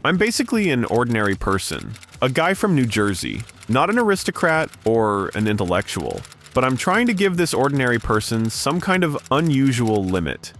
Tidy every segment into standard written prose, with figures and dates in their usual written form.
I'm basically an ordinary person, a guy from New Jersey, not an aristocrat or an intellectual, but I'm trying to give this ordinary person some kind of unusual limit.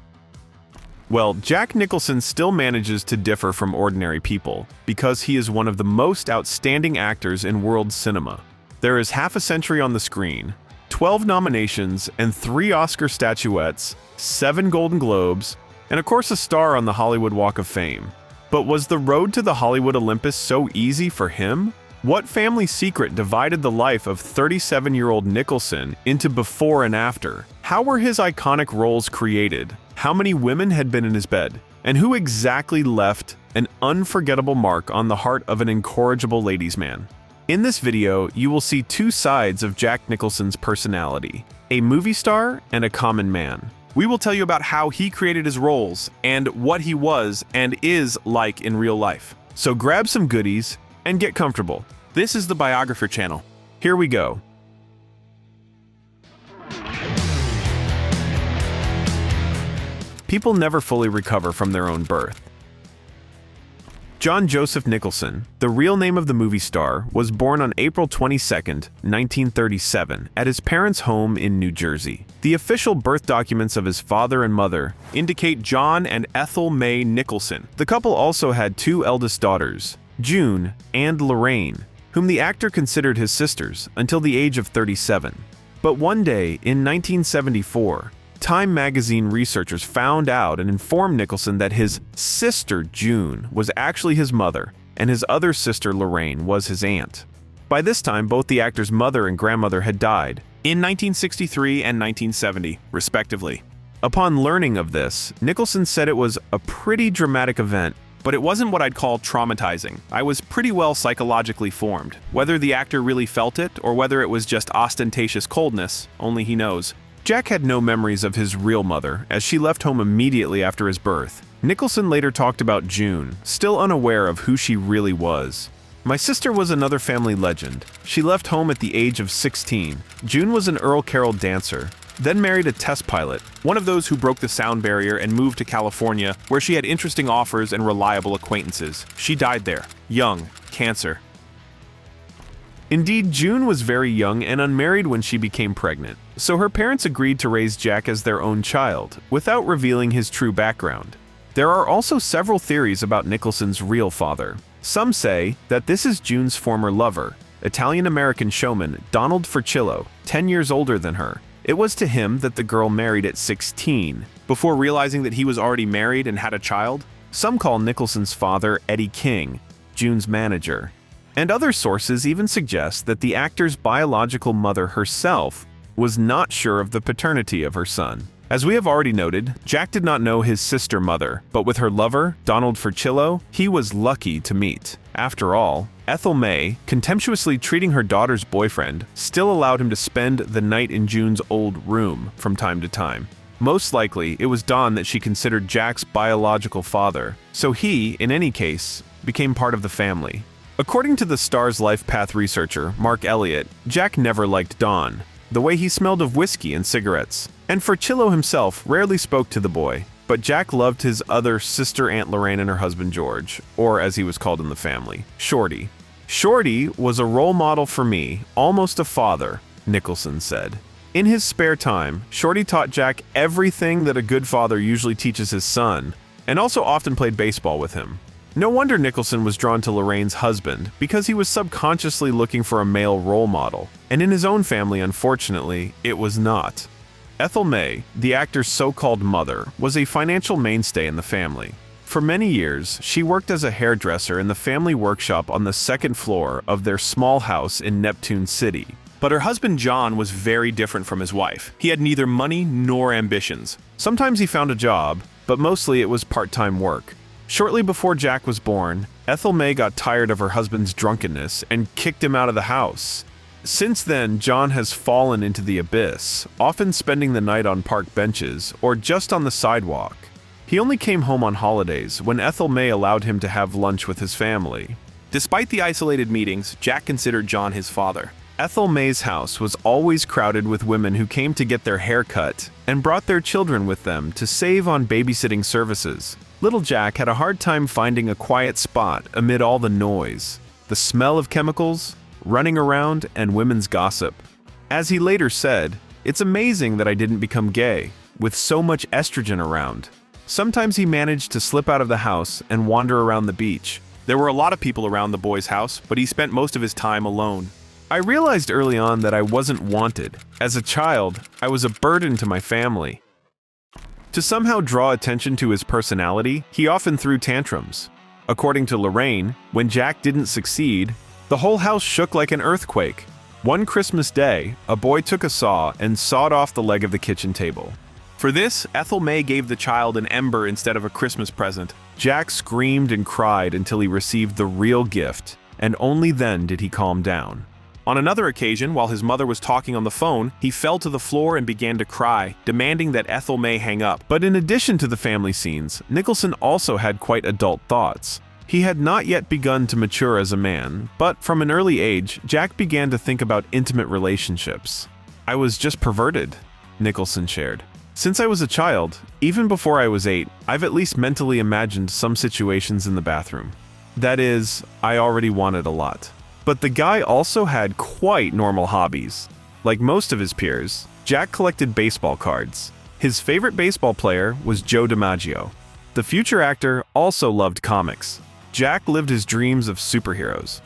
Well, Jack Nicholson still manages to differ from ordinary people because he is one of the most outstanding actors in world cinema. There is half a century on the screen, 12 nominations and 3 Oscar statuettes, 7 Golden Globes, and of course a star on the Hollywood Walk of Fame. But was the road to the Hollywood Olympus so easy for him? What family secret divided the life of 37-year-old Nicholson into before and after? How were his iconic roles created? How many women had been in his bed? And who exactly left an unforgettable mark on the heart of an incorrigible ladies' man? In this video, you will see 2 sides of Jack Nicholson's personality, a movie star and a common man. We will tell you about how he created his roles and what he was and is like in real life. So grab some goodies and get comfortable. This is the Biographer channel. Here we go. People never fully recover from their own birth. John Joseph Nicholson, the real name of the movie star, was born on April 22, 1937, at his parents' home in New Jersey. The official birth documents of his father and mother indicate John and Ethel May Nicholson. The couple also had 2 eldest daughters, June and Lorraine, whom the actor considered his sisters until the age of 37. But one day, in 1974, Time magazine researchers found out and informed Nicholson that his sister, June, was actually his mother, and his other sister, Lorraine, was his aunt. By this time, both the actor's mother and grandmother had died, in 1963 and 1970, respectively. Upon learning of this, Nicholson said it was a pretty dramatic event, but it wasn't what I'd call traumatizing. I was pretty well psychologically formed. Whether the actor really felt it, or whether it was just ostentatious coldness, only he knows. Jack had no memories of his real mother, as she left home immediately after his birth. Nicholson later talked about June, still unaware of who she really was. My sister was another family legend. She left home at the age of 16. June was an Earl Carroll dancer, then married a test pilot, one of those who broke the sound barrier and moved to California, where she had interesting offers and reliable acquaintances. She died there, young, cancer. Indeed, June was very young and unmarried when she became pregnant, so her parents agreed to raise Jack as their own child, without revealing his true background. There are also several theories about Nicholson's real father. Some say that this is June's former lover, Italian-American showman Donald Furcillo, 10 years older than her. It was to him that the girl married at 16, before realizing that he was already married and had a child. Some call Nicholson's father Eddie King, June's manager. And other sources even suggest that the actor's biological mother herself was not sure of the paternity of her son. As we have already noted, Jack did not know his sister mother, but with her lover, Donald Furcillo, he was lucky to meet. After all, Ethel May, contemptuously treating her daughter's boyfriend, still allowed him to spend the night in June's old room from time to time. Most likely, it was Don that she considered Jack's biological father, so he, in any case, became part of the family. According to the Star's Life Path researcher, Mark Elliott, Jack never liked Don, the way he smelled of whiskey and cigarettes, and Furcillo himself rarely spoke to the boy, but Jack loved his other sister Aunt Lorraine and her husband George, or as he was called in the family, Shorty. Shorty was a role model for me, almost a father, Nicholson said. In his spare time, Shorty taught Jack everything that a good father usually teaches his son, and also often played baseball with him. No wonder Nicholson was drawn to Lorraine's husband, because he was subconsciously looking for a male role model, and in his own family, unfortunately, it was not. Ethel May, the actor's so-called mother, was a financial mainstay in the family. For many years, she worked as a hairdresser in the family workshop on the 2nd floor of their small house in Neptune City. But her husband John was very different from his wife. He had neither money nor ambitions. Sometimes he found a job, but mostly it was part-time work. Shortly before Jack was born, Ethel May got tired of her husband's drunkenness and kicked him out of the house. Since then, John has fallen into the abyss, often spending the night on park benches or just on the sidewalk. He only came home on holidays when Ethel May allowed him to have lunch with his family. Despite the isolated meetings, Jack considered John his father. Ethel May's house was always crowded with women who came to get their hair cut and brought their children with them to save on babysitting services. Little Jack had a hard time finding a quiet spot amid all the noise, the smell of chemicals, running around, and women's gossip. As he later said, "It's amazing that I didn't become gay, with so much estrogen around." Sometimes he managed to slip out of the house and wander around the beach. There were a lot of people around the boy's house, but he spent most of his time alone. I realized early on that I wasn't wanted. As a child, I was a burden to my family. To somehow draw attention to his personality, he often threw tantrums. According to Lorraine, when Jack didn't succeed, the whole house shook like an earthquake. One Christmas day, a boy took a saw and sawed off the leg of the kitchen table. For this, Ethel May gave the child an ember instead of a Christmas present. Jack screamed and cried until he received the real gift, and only then did he calm down. On another occasion, while his mother was talking on the phone, he fell to the floor and began to cry, demanding that Ethel May hang up. But in addition to the family scenes, Nicholson also had quite adult thoughts. He had not yet begun to mature as a man, but from an early age, Jack began to think about intimate relationships. "I was just perverted," Nicholson shared. "Since I was a child, even before I was 8, I've at least mentally imagined some situations in the bathroom. That is, I already wanted a lot." But the guy also had quite normal hobbies. Like most of his peers, Jack collected baseball cards. His favorite baseball player was Joe DiMaggio. The future actor also loved comics. Jack lived his dreams of superheroes.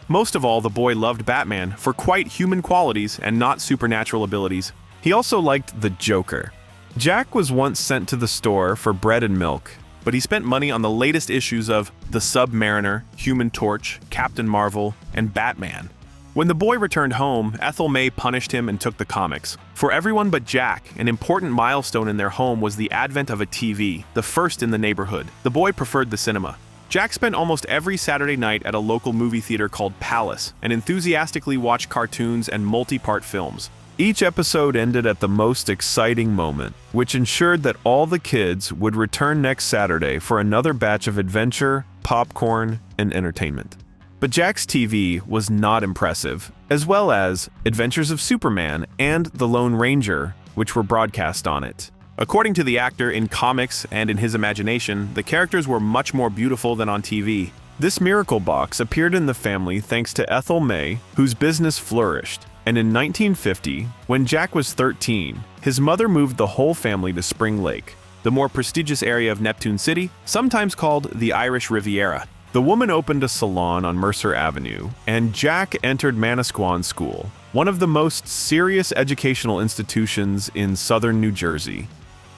Most of all, the boy loved Batman for quite human qualities and not supernatural abilities. He also liked the Joker. Jack was once sent to the store for bread and milk, but he spent money on the latest issues of The Submariner, Human Torch, Captain Marvel, and Batman. When the boy returned home, Ethel May punished him and took the comics. For everyone but Jack, an important milestone in their home was the advent of a TV, the first in the neighborhood. The boy preferred the cinema. Jack spent almost every Saturday night at a local movie theater called Palace and enthusiastically watched cartoons and multi-part films. Each episode ended at the most exciting moment, which ensured that all the kids would return next Saturday for another batch of adventure, popcorn, and entertainment. But Jack's TV was not impressive, as well as Adventures of Superman and The Lone Ranger, which were broadcast on it. According to the actor, in comics and in his imagination, the characters were much more beautiful than on TV. This miracle box appeared in the family thanks to Ethel May, whose business flourished. And in 1950, when Jack was 13, his mother moved the whole family to Spring Lake, the more prestigious area of Neptune City, sometimes called the Irish Riviera. The woman opened a salon on Mercer Avenue, and Jack entered Manasquan School, one of the most serious educational institutions in southern New Jersey.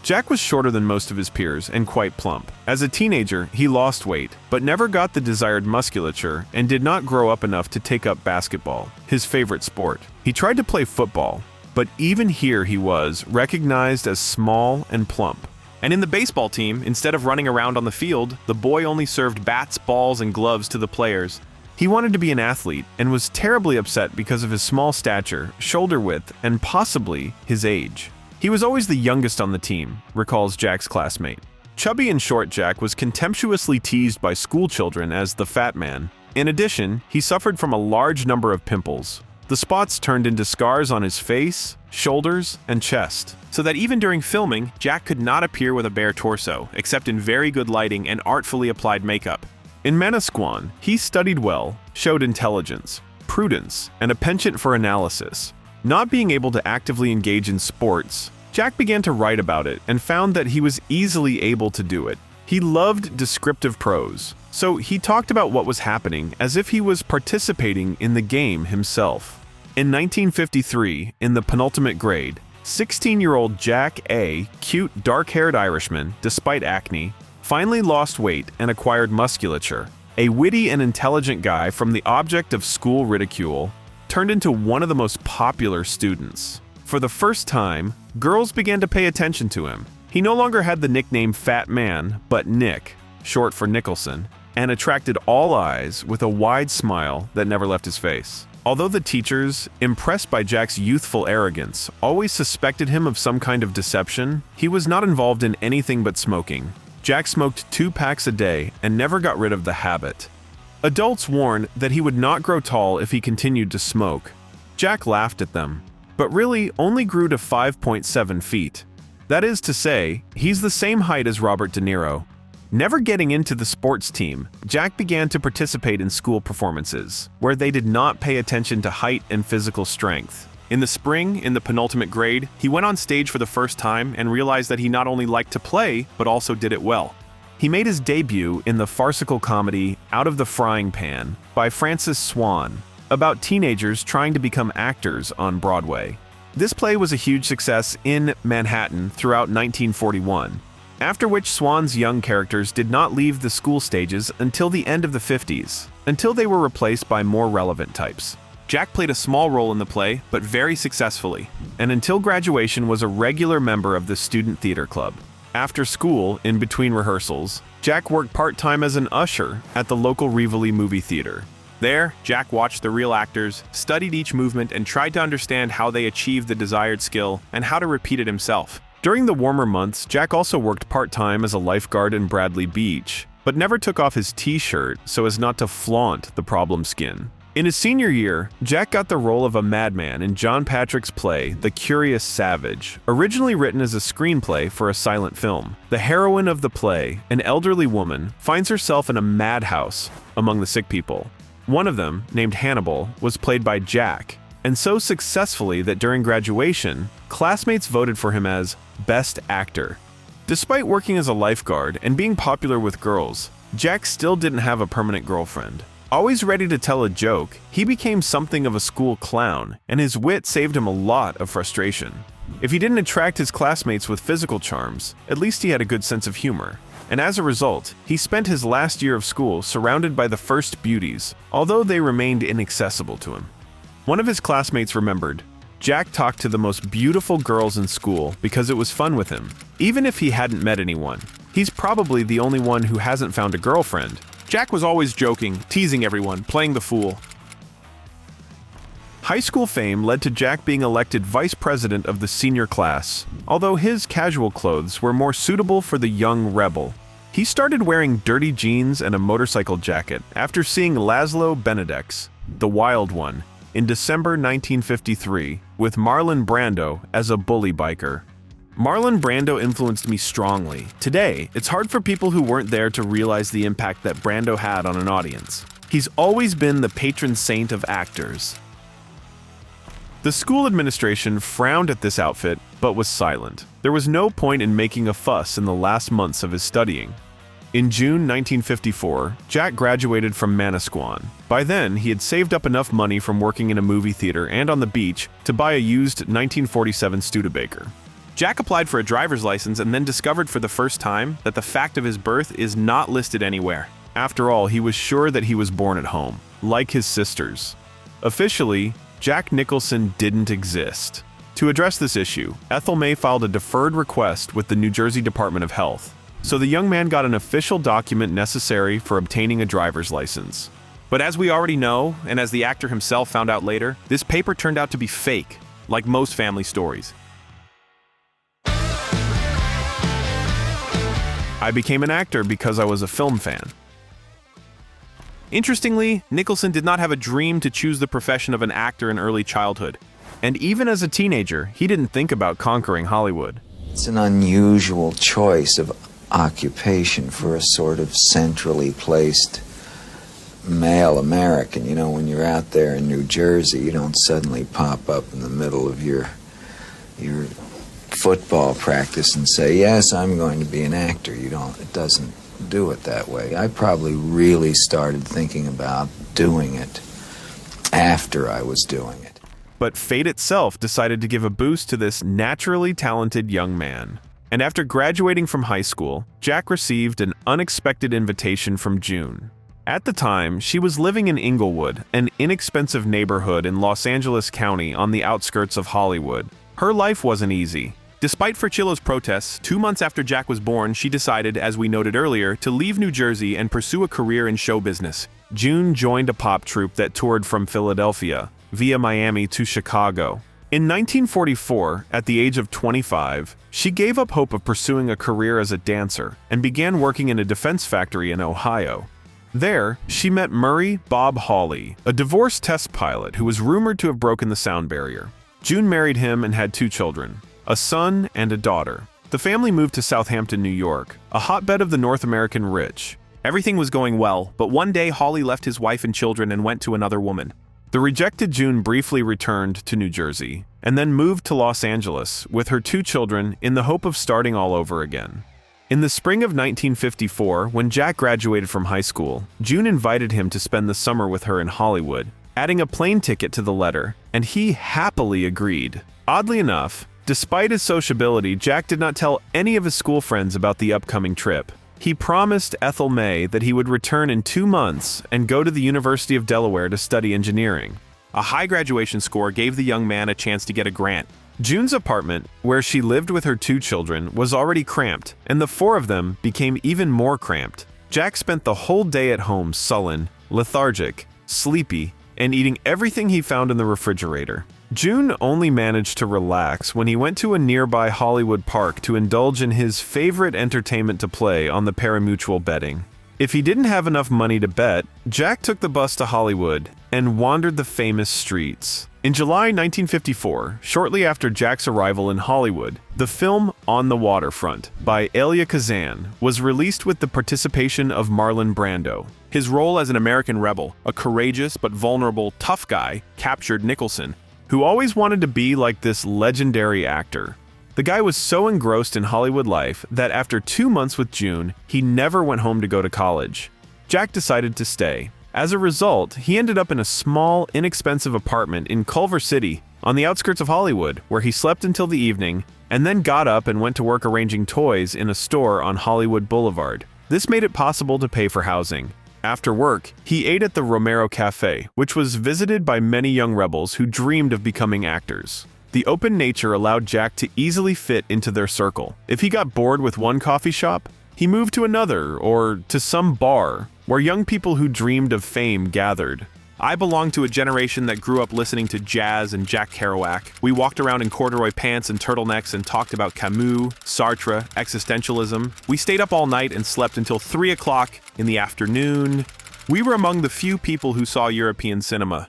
Jack was shorter than most of his peers and quite plump. As a teenager, he lost weight, but never got the desired musculature and did not grow up enough to take up basketball, his favorite sport. He tried to play football, but even here he was recognized as small and plump. And in the baseball team, instead of running around on the field, the boy only served bats, balls, and gloves to the players. He wanted to be an athlete and was terribly upset because of his small stature, shoulder width, and possibly his age. He was always the youngest on the team, recalls Jack's classmate. Chubby and short Jack was contemptuously teased by school children as the fat man. In addition, he suffered from a large number of pimples. The spots turned into scars on his face, shoulders, and chest, so that even during filming, Jack could not appear with a bare torso, except in very good lighting and artfully applied makeup. In Manasquan, he studied well, showed intelligence, prudence, and a penchant for analysis. Not being able to actively engage in sports, Jack began to write about it and found that he was easily able to do it. He loved descriptive prose, so he talked about what was happening as if he was participating in the game himself. In 1953, in the penultimate grade, 16-year-old Jack A., cute, dark-haired Irishman, despite acne, finally lost weight and acquired musculature. A witty and intelligent guy from the object of school ridicule turned into one of the most popular students. For the first time, girls began to pay attention to him. He no longer had the nickname Fat Man, but Nick, short for Nicholson, and attracted all eyes with a wide smile that never left his face. Although the teachers, impressed by Jack's youthful arrogance, always suspected him of some kind of deception, he was not involved in anything but smoking. Jack smoked 2 packs a day and never got rid of the habit. Adults warned that he would not grow tall if he continued to smoke. Jack laughed at them, but really only grew to 5.7 feet. That is to say, he's the same height as Robert De Niro. Never getting into the sports team, Jack began to participate in school performances, where they did not pay attention to height and physical strength. In the spring, in the penultimate grade, he went on stage for the first time and realized that he not only liked to play, but also did it well. He made his debut in the farcical comedy Out of the Frying Pan by Francis Swan, about teenagers trying to become actors on Broadway. This play was a huge success in Manhattan throughout 1941, after which Swan's young characters did not leave the school stages until the end of the 50s, until they were replaced by more relevant types. Jack played a small role in the play, but very successfully, and until graduation was a regular member of the student theater club. After school, in between rehearsals, Jack worked part-time as an usher at the local Rivoli movie theater. There, Jack watched the real actors, studied each movement, and tried to understand how they achieved the desired skill and how to repeat it himself. During the warmer months, Jack also worked part-time as a lifeguard in Bradley Beach, but never took off his t-shirt so as not to flaunt the problem skin. In his senior year, Jack got the role of a madman in John Patrick's play, The Curious Savage, originally written as a screenplay for a silent film. The heroine of the play, an elderly woman, finds herself in a madhouse among the sick people. One of them, named Hannibal, was played by Jack, and so successfully that during graduation, classmates voted for him as Best Actor. Despite working as a lifeguard and being popular with girls, Jack still didn't have a permanent girlfriend. Always ready to tell a joke, he became something of a school clown, and his wit saved him a lot of frustration. If he didn't attract his classmates with physical charms, at least he had a good sense of humor. And as a result, he spent his last year of school surrounded by the first beauties, although they remained inaccessible to him. One of his classmates remembered, Jack talked to the most beautiful girls in school because it was fun with him. Even if he hadn't met anyone, he's probably the only one who hasn't found a girlfriend. Jack was always joking, teasing everyone, playing the fool. High school fame led to Jack being elected vice president of the senior class, although his casual clothes were more suitable for the young rebel. He started wearing dirty jeans and a motorcycle jacket after seeing Laszlo Benedek's The Wild One in December 1953 with Marlon Brando as a bully biker. Marlon Brando influenced me strongly. Today, it's hard for people who weren't there to realize the impact that Brando had on an audience. He's always been the patron saint of actors. The school administration frowned at this outfit, but was silent. There was no point in making a fuss in the last months of his studying. In June 1954, Jack graduated from Manasquan. By then, he had saved up enough money from working in a movie theater and on the beach to buy a used 1947 Studebaker. Jack applied for a driver's license and then discovered for the first time that the fact of his birth is not listed anywhere. After all, he was sure that he was born at home, like his sisters. Officially, Jack Nicholson didn't exist. To address this issue, Ethel May filed a deferred request with the New Jersey Department of Health, so the young man got an official document necessary for obtaining a driver's license. But as we already know, and as the actor himself found out later, this paper turned out to be fake, like most family stories. I became an actor because I was a film fan. Interestingly, Nicholson did not have a dream to choose the profession of an actor in early childhood. And even as a teenager, he didn't think about conquering Hollywood. It's an unusual choice of occupation for a sort of centrally placed male American. You know, when you're out there in New Jersey, you don't suddenly pop up in the middle of your football practice and say, yes, I'm going to be an actor. It doesn't do it that way. I probably really started thinking about doing it after I was doing it. But fate itself decided to give a boost to this naturally talented young man. And after graduating from high school, Jack received an unexpected invitation from June. At the time, she was living in Inglewood, an inexpensive neighborhood in Los Angeles County on the outskirts of Hollywood. Her life wasn't easy. Despite Frachillo's protests, 2 months after Jack was born, she decided, as we noted earlier, to leave New Jersey and pursue a career in show business. June joined a pop troupe that toured from Philadelphia, via Miami to Chicago. In 1944, at the age of 25, she gave up hope of pursuing a career as a dancer and began working in a defense factory in Ohio. There, she met Murray Bob Hawley, a divorced test pilot who was rumored to have broken the sound barrier. June married him and had 2 children, a son and a daughter. The family moved to Southampton, New York, a hotbed of the North American rich. Everything was going well, but one day Hawley left his wife and children and went to another woman. The rejected June briefly returned to New Jersey, and then moved to Los Angeles with her 2 children in the hope of starting all over again. In the spring of 1954, when Jack graduated from high school, June invited him to spend the summer with her in Hollywood, adding a plane ticket to the letter, and he happily agreed. Oddly enough, despite his sociability, Jack did not tell any of his school friends about the upcoming trip. He promised Ethel May that he would return in 2 months and go to the University of Delaware to study engineering. A high graduation score gave the young man a chance to get a grant. June's apartment, where she lived with her 2 children, was already cramped, and the 4 of them became even more cramped. Jack spent the whole day at home sullen, lethargic, sleepy, and eating everything he found in the refrigerator. June only managed to relax when he went to a nearby Hollywood park to indulge in his favorite entertainment to play on the parimutuel betting. If he didn't have enough money to bet, Jack took the bus to Hollywood and wandered the famous streets. In July 1954, shortly after Jack's arrival in Hollywood, the film On the Waterfront by Elia Kazan was released with the participation of Marlon Brando. His role as an American rebel, a courageous but vulnerable, tough guy, captured Nicholson, who always wanted to be like this legendary actor. The guy was so engrossed in Hollywood life that after 2 months with June, he never went home to go to college. Jack decided to stay. As a result, he ended up in a small, inexpensive apartment in Culver City, on the outskirts of Hollywood, where he slept until the evening, and then got up and went to work arranging toys in a store on Hollywood Boulevard. This made it possible to pay for housing. After work, he ate at the Romero Cafe, which was visited by many young rebels who dreamed of becoming actors. The open nature allowed Jack to easily fit into their circle. If he got bored with one coffee shop, he moved to another or to some bar where young people who dreamed of fame gathered. I belong to a generation that grew up listening to jazz and Jack Kerouac. We walked around in corduroy pants and turtlenecks and talked about Camus, Sartre, existentialism. We stayed up all night and slept until 3 o'clock in the afternoon. We were among the few people who saw European cinema.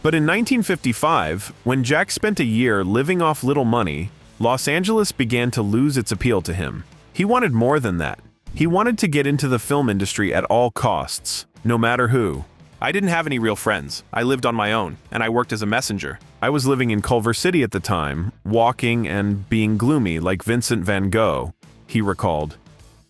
But in 1955, when Jack spent a year living off little money, Los Angeles began to lose its appeal to him. He wanted more than that. He wanted to get into the film industry at all costs, no matter who. I didn't have any real friends. I lived on my own, and I worked as a messenger. I was living in Culver City at the time, walking and being gloomy like Vincent van Gogh, he recalled.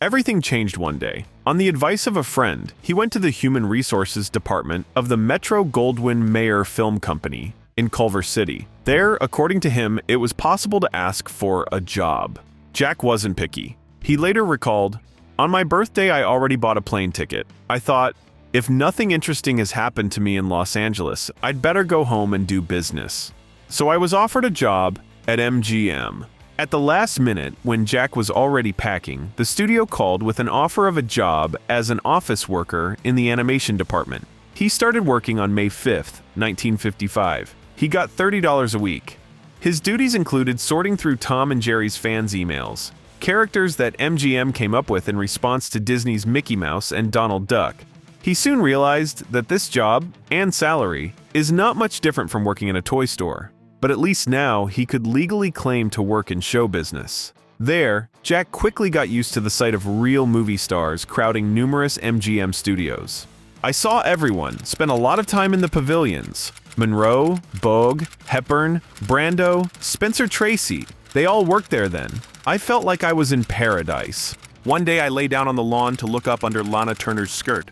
Everything changed one day. On the advice of a friend, he went to the Human Resources Department of the Metro-Goldwyn-Mayer Film Company in Culver City. There, according to him, it was possible to ask for a job. Jack wasn't picky. He later recalled, "On my birthday, I already bought a plane ticket. I thought, if nothing interesting has happened to me in Los Angeles, I'd better go home and do business." So I was offered a job at MGM. At the last minute, when Jack was already packing, the studio called with an offer of a job as an office worker in the animation department. He started working on May 5th, 1955. He got $30 a week. His duties included sorting through Tom and Jerry's fans' emails, characters that MGM came up with in response to Disney's Mickey Mouse and Donald Duck. He soon realized that this job, and salary, is not much different from working in a toy store. But at least now he could legally claim to work in show business. There, Jack quickly got used to the sight of real movie stars crowding numerous MGM studios. "I saw everyone, spent a lot of time in the pavilions. Monroe, Bogue, Hepburn, Brando, Spencer Tracy, they all worked there then. I felt like I was in paradise. One day I lay down on the lawn to look up under Lana Turner's skirt."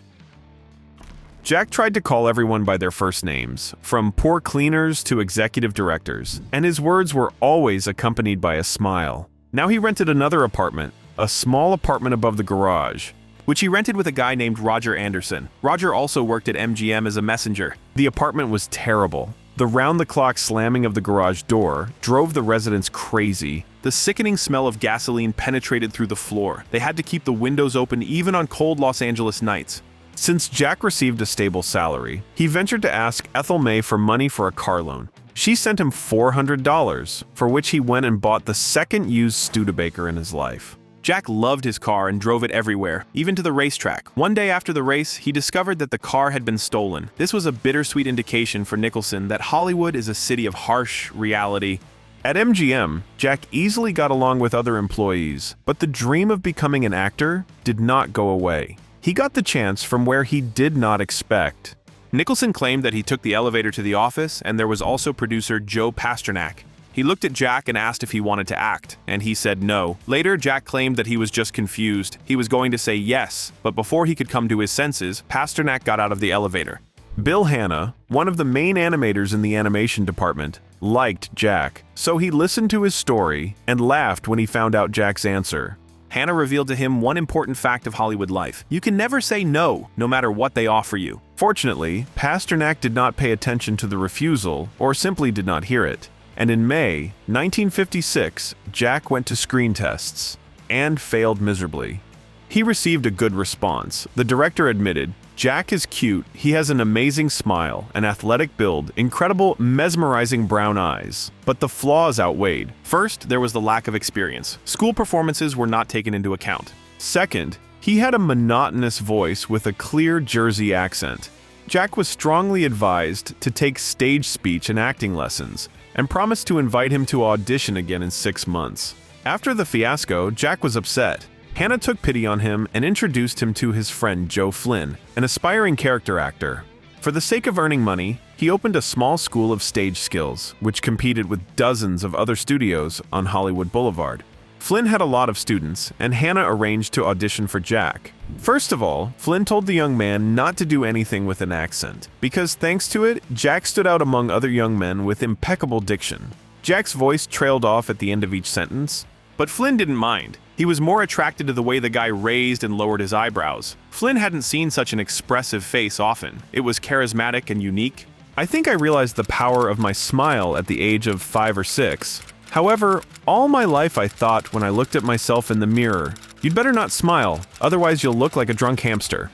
Jack tried to call everyone by their first names, from poor cleaners to executive directors, and his words were always accompanied by a smile. Now he rented another apartment, a small apartment above the garage, which he rented with a guy named Roger Anderson. Roger also worked at MGM as a messenger. The apartment was terrible. The round-the-clock slamming of the garage door drove the residents crazy. The sickening smell of gasoline penetrated through the floor. They had to keep the windows open even on cold Los Angeles nights. Since Jack received a stable salary, he ventured to ask Ethel May for money for a car loan. She sent him $400, for which he went and bought the second used Studebaker in his life. Jack loved his car and drove it everywhere, even to the racetrack. One day after the race, he discovered that the car had been stolen. This was a bittersweet indication for Nicholson that Hollywood is a city of harsh reality. At MGM, Jack easily got along with other employees, but the dream of becoming an actor did not go away. He got the chance from where he did not expect. Nicholson claimed that he took the elevator to the office, and there was also producer Joe Pasternak. He looked at Jack and asked if he wanted to act, and he said no. Later, Jack claimed that he was just confused. He was going to say yes, but before he could come to his senses, Pasternak got out of the elevator. Bill Hanna, one of the main animators in the animation department, liked Jack, so he listened to his story and laughed when he found out Jack's answer. Hanna revealed to him one important fact of Hollywood life. You can never say no, no matter what they offer you. Fortunately, Pasternak did not pay attention to the refusal or simply did not hear it. And in May 1956, Jack went to screen tests and failed miserably. He received a good response. The director admitted, "Jack is cute, he has an amazing smile, an athletic build, incredible, mesmerizing brown eyes." But the flaws outweighed. First, there was the lack of experience. School performances were not taken into account. Second, he had a monotonous voice with a clear Jersey accent. Jack was strongly advised to take stage speech and acting lessons, and promised to invite him to audition again in 6 months. After the fiasco, Jack was upset. Hanna took pity on him and introduced him to his friend Joe Flynn, an aspiring character actor. For the sake of earning money, he opened a small school of stage skills, which competed with dozens of other studios on Hollywood Boulevard. Flynn had a lot of students, and Hanna arranged to audition for Jack. First of all, Flynn told the young man not to do anything with an accent, because thanks to it, Jack stood out among other young men with impeccable diction. Jack's voice trailed off at the end of each sentence, but Flynn didn't mind. He was more attracted to the way the guy raised and lowered his eyebrows. Flynn hadn't seen such an expressive face often. It was charismatic and unique. I think I realized the power of my smile at the age of 5 or 6. However, all my life I thought when I looked at myself in the mirror, "You'd better not smile, otherwise you'll look like a drunk hamster."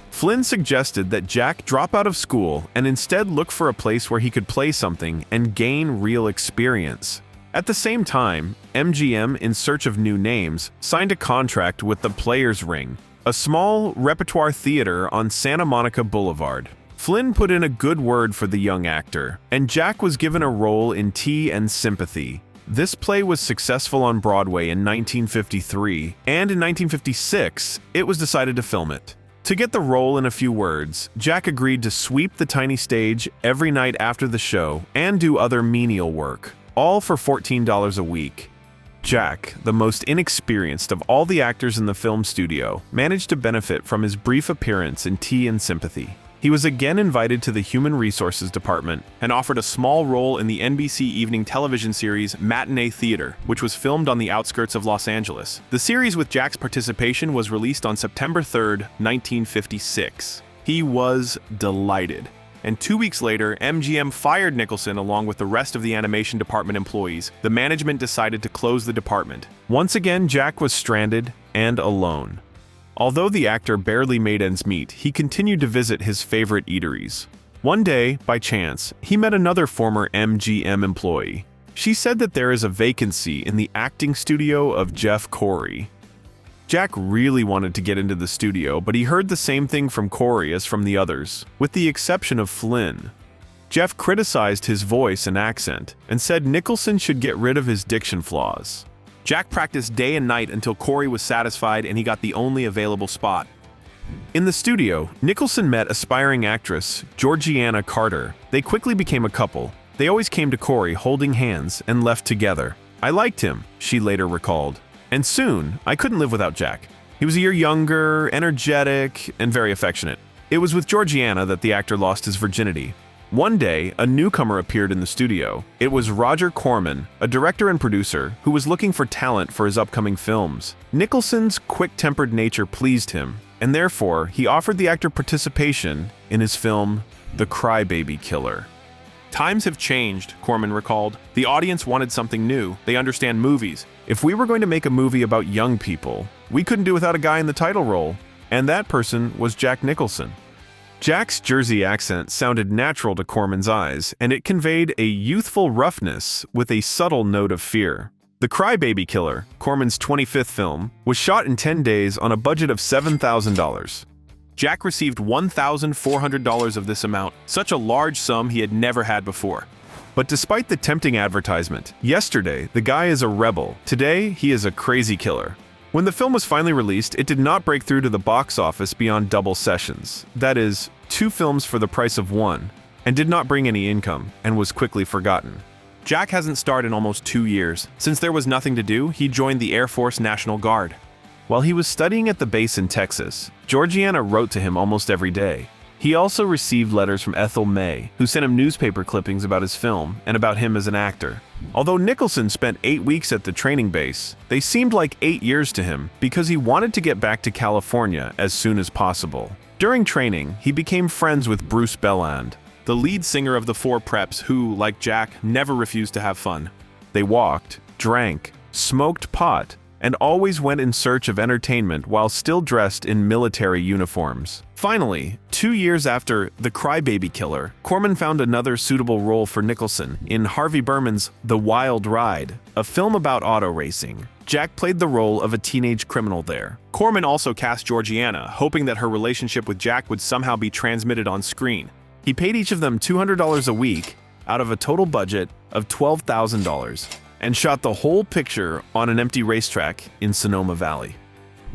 Flynn suggested that Jack drop out of school and instead look for a place where he could play something and gain real experience. At the same time, MGM, in search of new names, signed a contract with the Players Ring, a small repertoire theater on Santa Monica Boulevard. Flynn put in a good word for the young actor, and Jack was given a role in Tea and Sympathy. This play was successful on Broadway in 1953, and in 1956, it was decided to film it. To get the role in a few words, Jack agreed to sweep the tiny stage every night after the show and do other menial work, all for $14 a week. Jack, the most inexperienced of all the actors in the film studio, managed to benefit from his brief appearance in Tea and Sympathy. He was again invited to the Human Resources Department and offered a small role in the NBC evening television series Matinee Theater, which was filmed on the outskirts of Los Angeles. The series with Jack's participation was released on September 3rd, 1956. He was delighted. And 2 weeks later, MGM fired Nicholson along with the rest of the animation department employees. The management decided to close the department. Once again, Jack was stranded and alone. Although the actor barely made ends meet, he continued to visit his favorite eateries. One day, by chance, he met another former MGM employee. She said that there is a vacancy in the acting studio of Jeff Corey. Jack really wanted to get into the studio, but he heard the same thing from Corey as from the others, with the exception of Flynn. Jeff criticized his voice and accent, and said Nicholson should get rid of his diction flaws. Jack practiced day and night until Corey was satisfied and he got the only available spot. In the studio, Nicholson met aspiring actress Georgiana Carter. They quickly became a couple. They always came to Corey holding hands and left together. "I liked him," she later recalled. "And soon, I couldn't live without Jack. He was a year younger, energetic, and very affectionate." It was with Georgiana that the actor lost his virginity. One day, a newcomer appeared in the studio. It was Roger Corman, a director and producer, who was looking for talent for his upcoming films. Nicholson's quick-tempered nature pleased him, and therefore, he offered the actor participation in his film, The Crybaby Killer. "Times have changed," Corman recalled. "The audience wanted something new. They understand movies. If we were going to make a movie about young people, we couldn't do without a guy in the title role, and that person was Jack Nicholson." Jack's Jersey accent sounded natural to Corman's eyes, and it conveyed a youthful roughness with a subtle note of fear. The Crybaby Killer, Corman's 25th film, was shot in 10 days on a budget of $7,000. Jack received $1,400 of this amount, such a large sum he had never had before. But despite the tempting advertisement, yesterday the guy is a rebel, today he is a crazy killer. When the film was finally released, it did not break through to the box office beyond double sessions. That is, 2 films for the price of 1, and did not bring any income, and was quickly forgotten. Jack hasn't starred in almost 2 years. Since there was nothing to do, he joined the Air Force National Guard. While he was studying at the base in Texas, Georgiana wrote to him almost every day. He also received letters from Ethel May, who sent him newspaper clippings about his film and about him as an actor. Although Nicholson spent 8 weeks at the training base, they seemed like 8 years to him because he wanted to get back to California as soon as possible. During training, he became friends with Bruce Belland, the lead singer of the 4 Preps who, like Jack, never refused to have fun. They walked, drank, smoked pot, and always went in search of entertainment while still dressed in military uniforms. Finally, 2 years after The Crybaby Killer, Corman found another suitable role for Nicholson in Harvey Birdman's The Wild Ride, a film about auto racing. Jack played the role of a teenage criminal there. Corman also cast Georgiana, hoping that her relationship with Jack would somehow be transmitted on screen. He paid each of them $200 a week out of a total budget of $12,000 and shot the whole picture on an empty racetrack in Sonoma Valley.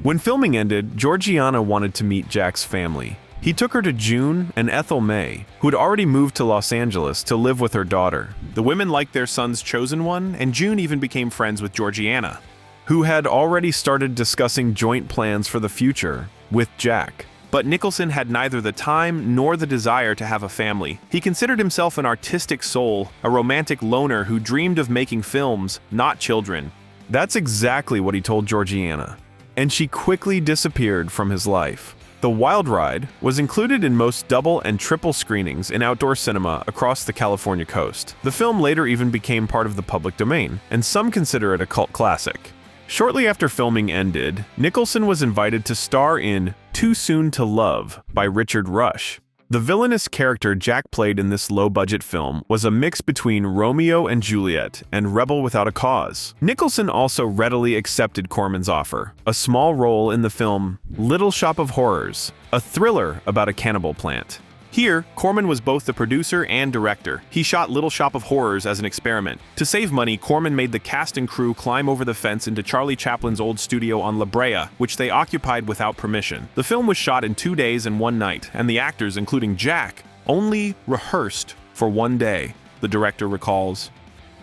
When filming ended, Georgiana wanted to meet Jack's family. He took her to June and Ethel May, who had already moved to Los Angeles to live with her daughter. The women liked their son's chosen one, and June even became friends with Georgiana, who had already started discussing joint plans for the future with Jack. But Nicholson had neither the time nor the desire to have a family. He considered himself an artistic soul, a romantic loner who dreamed of making films, not children. That's exactly what he told Georgiana, and she quickly disappeared from his life. The Wild Ride was included in most double and triple screenings in outdoor cinema across the California coast. The film later even became part of the public domain, and some consider it a cult classic. Shortly after filming ended, Nicholson was invited to star in Too Soon to Love by Richard Rush. The villainous character Jack played in this low-budget film was a mix between Romeo and Juliet and Rebel Without a Cause. Nicholson also readily accepted Corman's offer, a small role in the film Little Shop of Horrors, a thriller about a cannibal plant. Here, Corman was both the producer and director. He shot Little Shop of Horrors as an experiment. To save money, Corman made the cast and crew climb over the fence into Charlie Chaplin's old studio on La Brea, which they occupied without permission. The film was shot in 2 days and 1 night, and the actors, including Jack, only rehearsed for 1 day, the director recalls.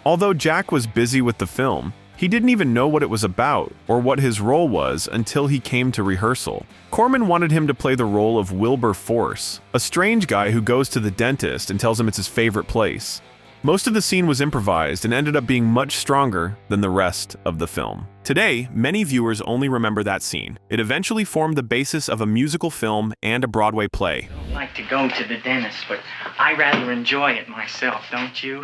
Although Jack was busy with the film, he didn't even know what it was about or what his role was until he came to rehearsal. Corman wanted him to play the role of Wilbur Force, a strange guy who goes to the dentist and tells him it's his favorite place. Most of the scene was improvised and ended up being much stronger than the rest of the film. Today, many viewers only remember that scene. It eventually formed the basis of a musical film and a Broadway play. I don't like to go to the dentist, but I rather enjoy it myself, don't you?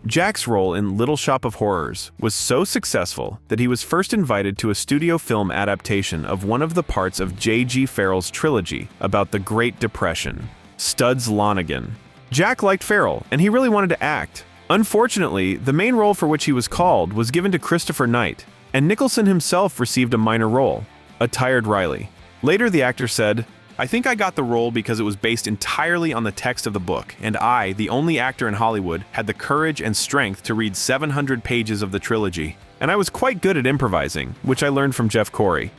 Jack's role in Little Shop of Horrors was so successful that he was first invited to a studio film adaptation of one of the parts of J.G. Farrell's trilogy about the Great Depression, Studs Lonigan. Jack liked Farrell, and he really wanted to act. Unfortunately, the main role for which he was called was given to Christopher Knight, and Nicholson himself received a minor role, a tired Riley. Later, the actor said, "I think I got the role because it was based entirely on the text of the book, and I, the only actor in Hollywood, had the courage and strength to read 700 pages of the trilogy. And I was quite good at improvising, which I learned from Jeff Corey."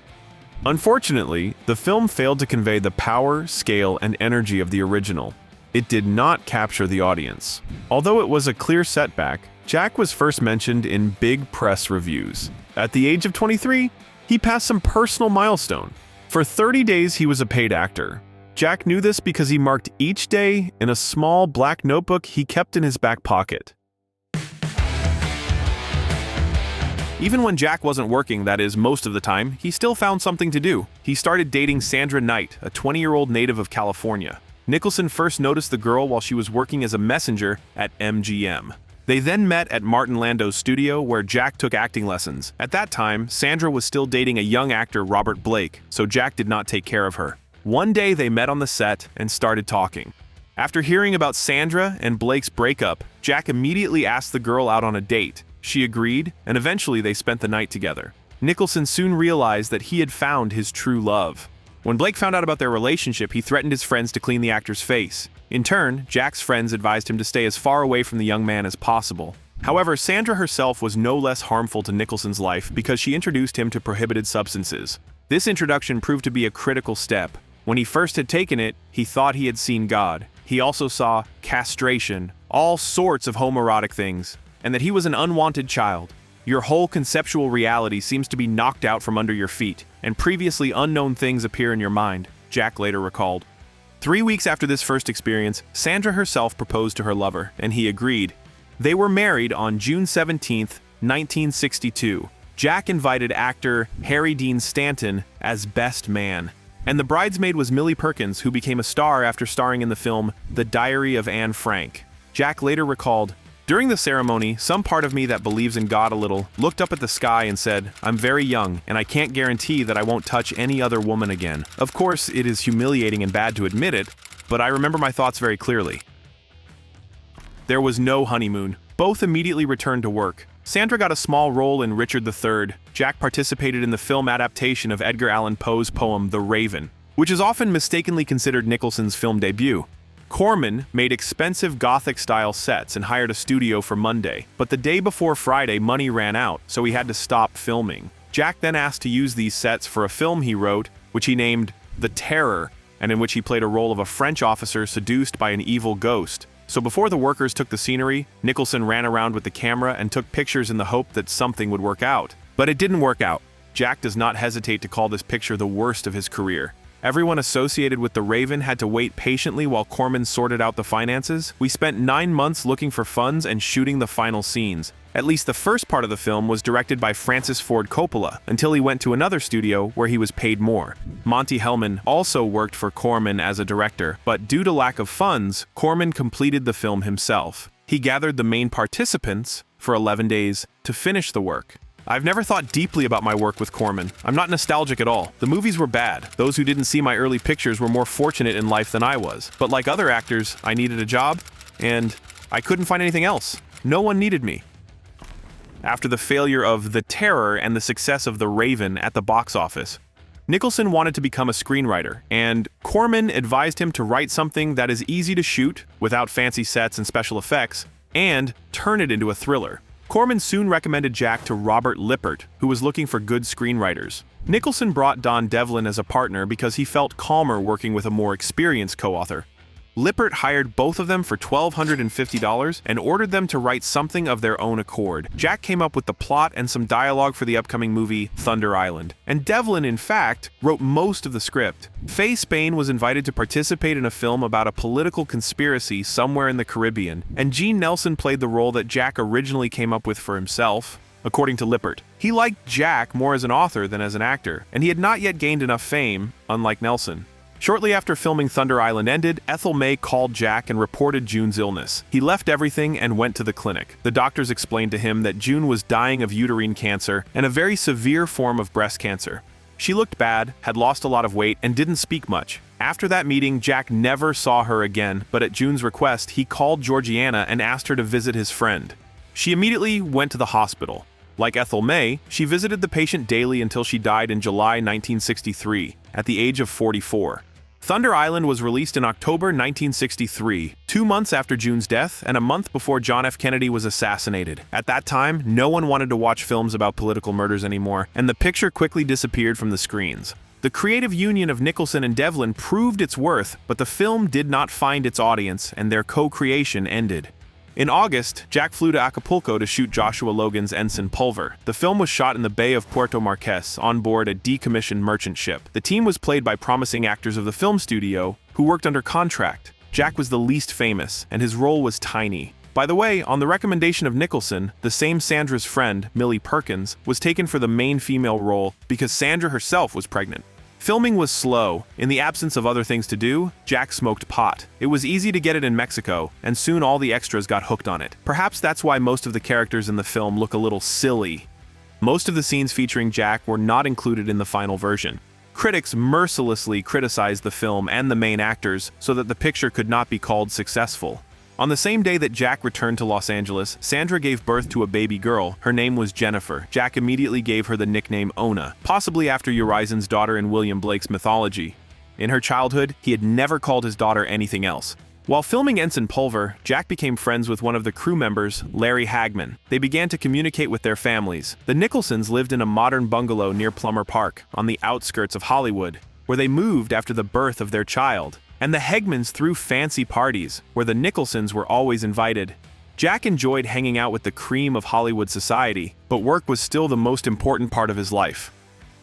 Unfortunately, the film failed to convey the power, scale, and energy of the original. It did not capture the audience. Although it was a clear setback, Jack was first mentioned in big press reviews. At the age of 23, he passed some personal milestone. For 30 days, he was a paid actor. Jack knew this because he marked each day in a small black notebook he kept in his back pocket. Even when Jack wasn't working, that is, most of the time, he still found something to do. He started dating Sandra Knight, a 20-year-old native of California. Nicholson first noticed the girl while she was working as a messenger at MGM. They then met at Martin Landau's studio, where Jack took acting lessons. At that time, Sandra was still dating a young actor, Robert Blake, so Jack did not take care of her. One day they met on the set and started talking. After hearing about Sandra and Blake's breakup, Jack immediately asked the girl out on a date. She agreed, and eventually they spent the night together. Nicholson soon realized that he had found his true love. When Blake found out about their relationship, he threatened his friends to clean the actor's face. In turn, Jack's friends advised him to stay as far away from the young man as possible. However, Sandra herself was no less harmful to Nicholson's life because she introduced him to prohibited substances. This introduction proved to be a critical step. When he first had taken it, he thought he had seen God. He also saw castration, all sorts of homoerotic things, and that he was an unwanted child. Your whole conceptual reality seems to be knocked out from under your feet, and previously unknown things appear in your mind, Jack later recalled. 3 weeks after this first experience, Sandra herself proposed to her lover, and he agreed. They were married on June 17, 1962. Jack invited actor Harry Dean Stanton as best man. And the bridesmaid was Millie Perkins, who became a star after starring in the film The Diary of Anne Frank. Jack later recalled, "During the ceremony, some part of me that believes in God a little looked up at the sky and said, 'I'm very young, and I can't guarantee that I won't touch any other woman again.' Of course, it is humiliating and bad to admit it, but I remember my thoughts very clearly." There was no honeymoon. Both immediately returned to work. Sandra got a small role in Richard III. Jack participated in the film adaptation of Edgar Allan Poe's poem The Raven, which is often mistakenly considered Nicholson's film debut. Corman made expensive Gothic-style sets and hired a studio for Monday, but the day before Friday, money ran out, so he had to stop filming. Jack then asked to use these sets for a film he wrote, which he named The Terror, and in which he played a role of a French officer seduced by an evil ghost. So before the workers took the scenery, Nicholson ran around with the camera and took pictures in the hope that something would work out. But it didn't work out. Jack does not hesitate to call this picture the worst of his career. Everyone associated with The Raven had to wait patiently while Corman sorted out the finances. We spent 9 months looking for funds and shooting the final scenes. At least the first part of the film was directed by Francis Ford Coppola, until he went to another studio where he was paid more. Monty Hellman also worked for Corman as a director, but due to lack of funds, Corman completed the film himself. He gathered the main participants for 11 days to finish the work. I've never thought deeply about my work with Corman. I'm not nostalgic at all. The movies were bad. Those who didn't see my early pictures were more fortunate in life than I was. But like other actors, I needed a job, and I couldn't find anything else. No one needed me. After the failure of The Terror and the success of The Raven at the box office, Nicholson wanted to become a screenwriter, and Corman advised him to write something that is easy to shoot, without fancy sets and special effects, and turn it into a thriller. Corman soon recommended Jack to Robert Lippert, who was looking for good screenwriters. Nicholson brought Don Devlin as a partner because he felt calmer working with a more experienced co-author. Lippert hired both of them for $1,250 and ordered them to write something of their own accord. Jack came up with the plot and some dialogue for the upcoming movie Thunder Island, and Devlin, in fact, wrote most of the script. Faye Spain was invited to participate in a film about a political conspiracy somewhere in the Caribbean, and Gene Nelson played the role that Jack originally came up with for himself. According to Lippert, he liked Jack more as an author than as an actor, and he had not yet gained enough fame, unlike Nelson. Shortly after filming Thunder Island ended, Ethel May called Jack and reported June's illness. He left everything and went to the clinic. The doctors explained to him that June was dying of uterine cancer and a very severe form of breast cancer. She looked bad, had lost a lot of weight, and didn't speak much. After that meeting, Jack never saw her again, but at June's request, he called Georgiana and asked her to visit his friend. She immediately went to the hospital. Like Ethel May, she visited the patient daily until she died in July 1963, at the age of 44. Thunder Island was released in October 1963, 2 months after June's death and a month before John F. Kennedy was assassinated. At that time, no one wanted to watch films about political murders anymore, and the picture quickly disappeared from the screens. The creative union of Nicholson and Devlin proved its worth, but the film did not find its audience, and their co-creation ended. In August, Jack flew to Acapulco to shoot Joshua Logan's Ensign Pulver. The film was shot in the Bay of Puerto Marquez on board a decommissioned merchant ship. The team was played by promising actors of the film studio who worked under contract. Jack was the least famous, and his role was tiny. By the way, on the recommendation of Nicholson, the same Sandra's friend, Millie Perkins, was taken for the main female role because Sandra herself was pregnant. Filming was slow. In the absence of other things to do, Jack smoked pot. It was easy to get it in Mexico, and soon all the extras got hooked on it. Perhaps that's why most of the characters in the film look a little silly. Most of the scenes featuring Jack were not included in the final version. Critics mercilessly criticized the film and the main actors so that the picture could not be called successful. On the same day that Jack returned to Los Angeles, Sandra gave birth to a baby girl. Her name was Jennifer. Jack immediately gave her the nickname Ona, possibly after Urizen's daughter in William Blake's mythology. In her childhood, he had never called his daughter anything else. While filming Ensign Pulver, Jack became friends with one of the crew members, Larry Hagman. They began to communicate with their families. The Nicholsons lived in a modern bungalow near Plummer Park, on the outskirts of Hollywood, where they moved after the birth of their child. And the Hagmans threw fancy parties, where the Nicholsons were always invited. Jack enjoyed hanging out with the cream of Hollywood society, but work was still the most important part of his life.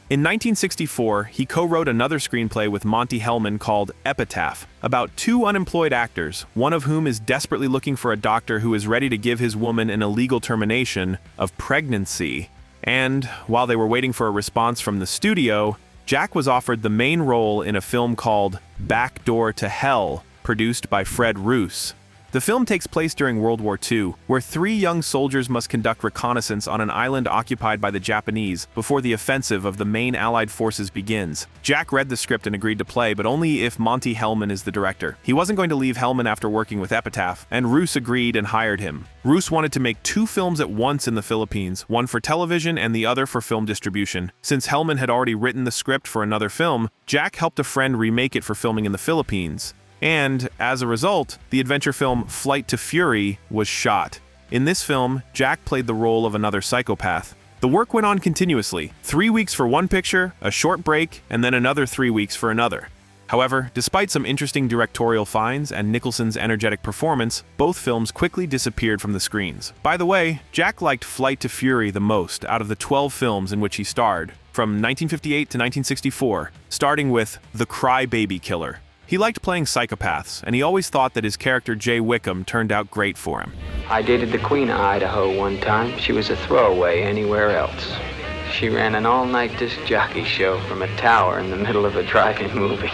In 1964, he co-wrote another screenplay with Monty Hellman called Epitaph, about two unemployed actors, one of whom is desperately looking for a doctor who is ready to give his woman an illegal termination of pregnancy. And, while they were waiting for a response from the studio, Jack was offered the main role in a film called Back Door to Hell, produced by Fred Roos. The film takes place during World War II, where three young soldiers must conduct reconnaissance on an island occupied by the Japanese before the offensive of the main Allied forces begins. Jack read the script and agreed to play, but only if Monty Hellman is the director. He wasn't going to leave Hellman after working with Epitaph, and Roos agreed and hired him. Roos wanted to make two films at once in the Philippines, one for television and the other for film distribution. Since Hellman had already written the script for another film, Jack helped a friend remake it for filming in the Philippines. And, as a result, the adventure film Flight to Fury was shot. In this film, Jack played the role of another psychopath. The work went on continuously, 3 weeks for one picture, a short break, and then another 3 weeks for another. However, despite some interesting directorial finds and Nicholson's energetic performance, both films quickly disappeared from the screens. By the way, Jack liked Flight to Fury the most out of the 12 films in which he starred, from 1958 to 1964, starting with The Cry-Baby Killer. He liked playing psychopaths, and he always thought that his character Jay Wickham turned out great for him. I dated the Queen of Idaho one time. She was a throwaway anywhere else. She ran an all-night disc jockey show from a tower in the middle of a drive-in movie.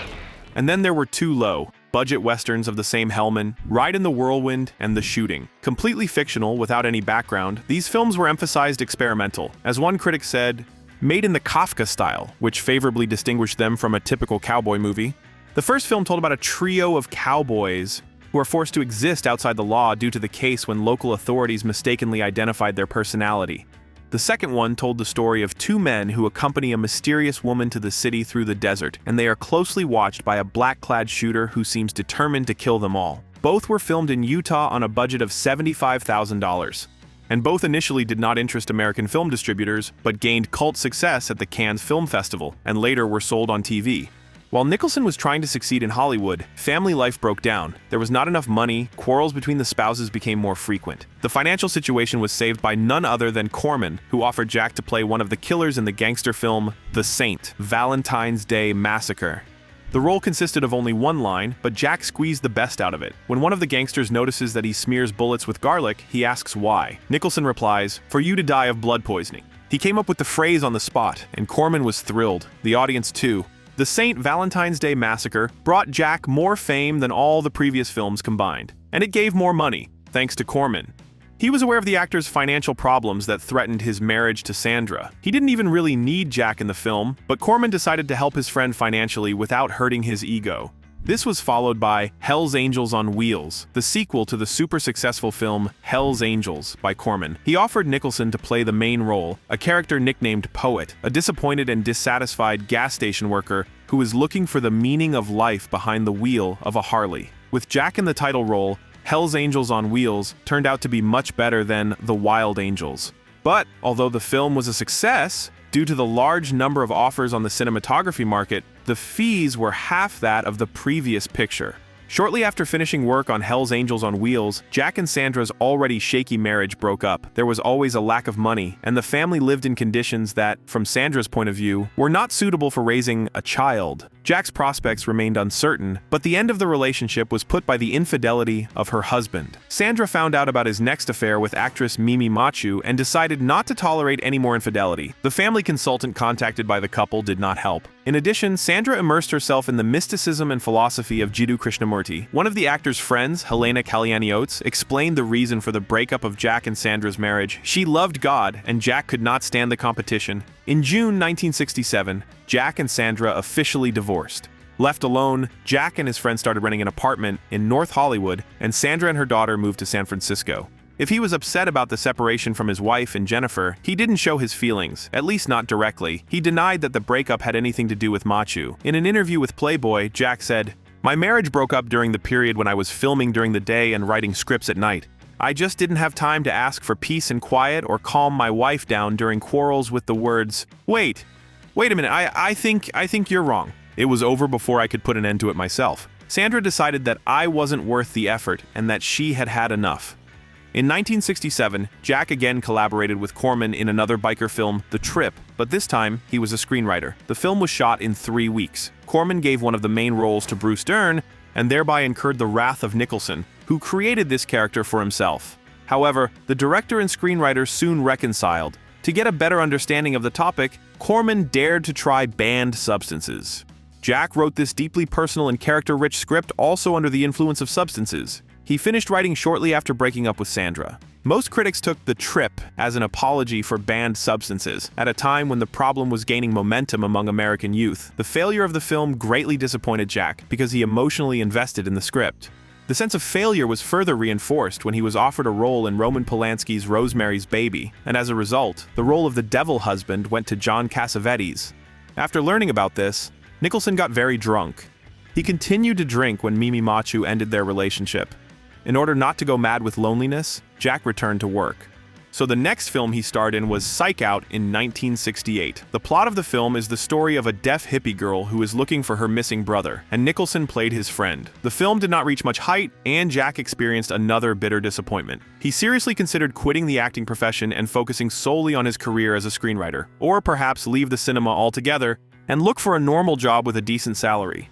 And then there were two low-budget westerns of the same Hellman, Ride in the Whirlwind and The Shooting. Completely fictional, without any background, these films were emphasized experimental. As one critic said, made in the Kafka style, which favorably distinguished them from a typical cowboy movie. The first film told about a trio of cowboys who are forced to exist outside the law due to the case when local authorities mistakenly identified their personality. The second one told the story of two men who accompany a mysterious woman to the city through the desert, and they are closely watched by a black-clad shooter who seems determined to kill them all. Both were filmed in Utah on a budget of $75,000. And both initially did not interest American film distributors, but gained cult success at the Cannes Film Festival, and later were sold on TV. While Nicholson was trying to succeed in Hollywood, family life broke down. There was not enough money, quarrels between the spouses became more frequent. The financial situation was saved by none other than Corman, who offered Jack to play one of the killers in the gangster film The Saint, Valentine's Day Massacre. The role consisted of only one line, but Jack squeezed the best out of it. When one of the gangsters notices that he smears bullets with garlic, he asks why. Nicholson replies, "For you to die of blood poisoning." He came up with the phrase on the spot, and Corman was thrilled. The audience too. The Saint Valentine's Day Massacre brought Jack more fame than all the previous films combined, and it gave more money, thanks to Corman. He was aware of the actor's financial problems that threatened his marriage to Sandra. He didn't even really need Jack in the film, but Corman decided to help his friend financially without hurting his ego. This was followed by Hell's Angels on Wheels, the sequel to the super successful film Hell's Angels by Corman. He offered Nicholson to play the main role, a character nicknamed Poet, a disappointed and dissatisfied gas station worker who is looking for the meaning of life behind the wheel of a Harley. With Jack in the title role, Hell's Angels on Wheels turned out to be much better than The Wild Angels. But, although the film was a success, due to the large number of offers on the cinematography market, the fees were half that of the previous picture. Shortly after finishing work on Hell's Angels on Wheels, Jack and Sandra's already shaky marriage broke up. There was always a lack of money, and the family lived in conditions that, from Sandra's point of view, were not suitable for raising a child. Jack's prospects remained uncertain, but the end of the relationship was put by the infidelity of her husband. Sandra found out about his next affair with actress Mimi Machu and decided not to tolerate any more infidelity. The family consultant contacted by the couple did not help. In addition, Sandra immersed herself in the mysticism and philosophy of Jiddu Krishnamurti. One of the actor's friends, Helena Kalyani-Oates, explained the reason for the breakup of Jack and Sandra's marriage. She loved God, and Jack could not stand the competition. In June 1967, Jack and Sandra officially divorced. Left alone, Jack and his friend started renting an apartment in North Hollywood, and Sandra and her daughter moved to San Francisco. If he was upset about the separation from his wife and Jennifer, he didn't show his feelings, at least not directly. He denied that the breakup had anything to do with Machu. In an interview with Playboy, Jack said, "My marriage broke up during the period when I was filming during the day and writing scripts at night. I just didn't have time to ask for peace and quiet or calm my wife down during quarrels with the words, 'Wait a minute, I think you're wrong.' It was over before I could put an end to it myself." Sandra decided that I wasn't worth the effort and that she had had enough. In 1967, Jack again collaborated with Corman in another biker film, The Trip, but this time he was a screenwriter. The film was shot in 3 weeks. Corman gave one of the main roles to Bruce Dern and thereby incurred the wrath of Nicholson, who created this character for himself. However, the director and screenwriter soon reconciled. To get a better understanding of the topic, Corman dared to try banned substances. Jack wrote this deeply personal and character-rich script also under the influence of substances. He finished writing shortly after breaking up with Sandra. Most critics took The Trip as an apology for banned substances, at a time when the problem was gaining momentum among American youth. The failure of the film greatly disappointed Jack because he emotionally invested in the script. The sense of failure was further reinforced when he was offered a role in Roman Polanski's Rosemary's Baby, and as a result, the role of the devil husband went to John Cassavetes. After learning about this, Nicholson got very drunk. He continued to drink when Mimi Machu ended their relationship. In order not to go mad with loneliness, Jack returned to work. So the next film he starred in was Psych Out in 1968. The plot of the film is the story of a deaf hippie girl who is looking for her missing brother, and Nicholson played his friend. The film did not reach much height, and Jack experienced another bitter disappointment. He seriously considered quitting the acting profession and focusing solely on his career as a screenwriter, or perhaps leave the cinema altogether and look for a normal job with a decent salary.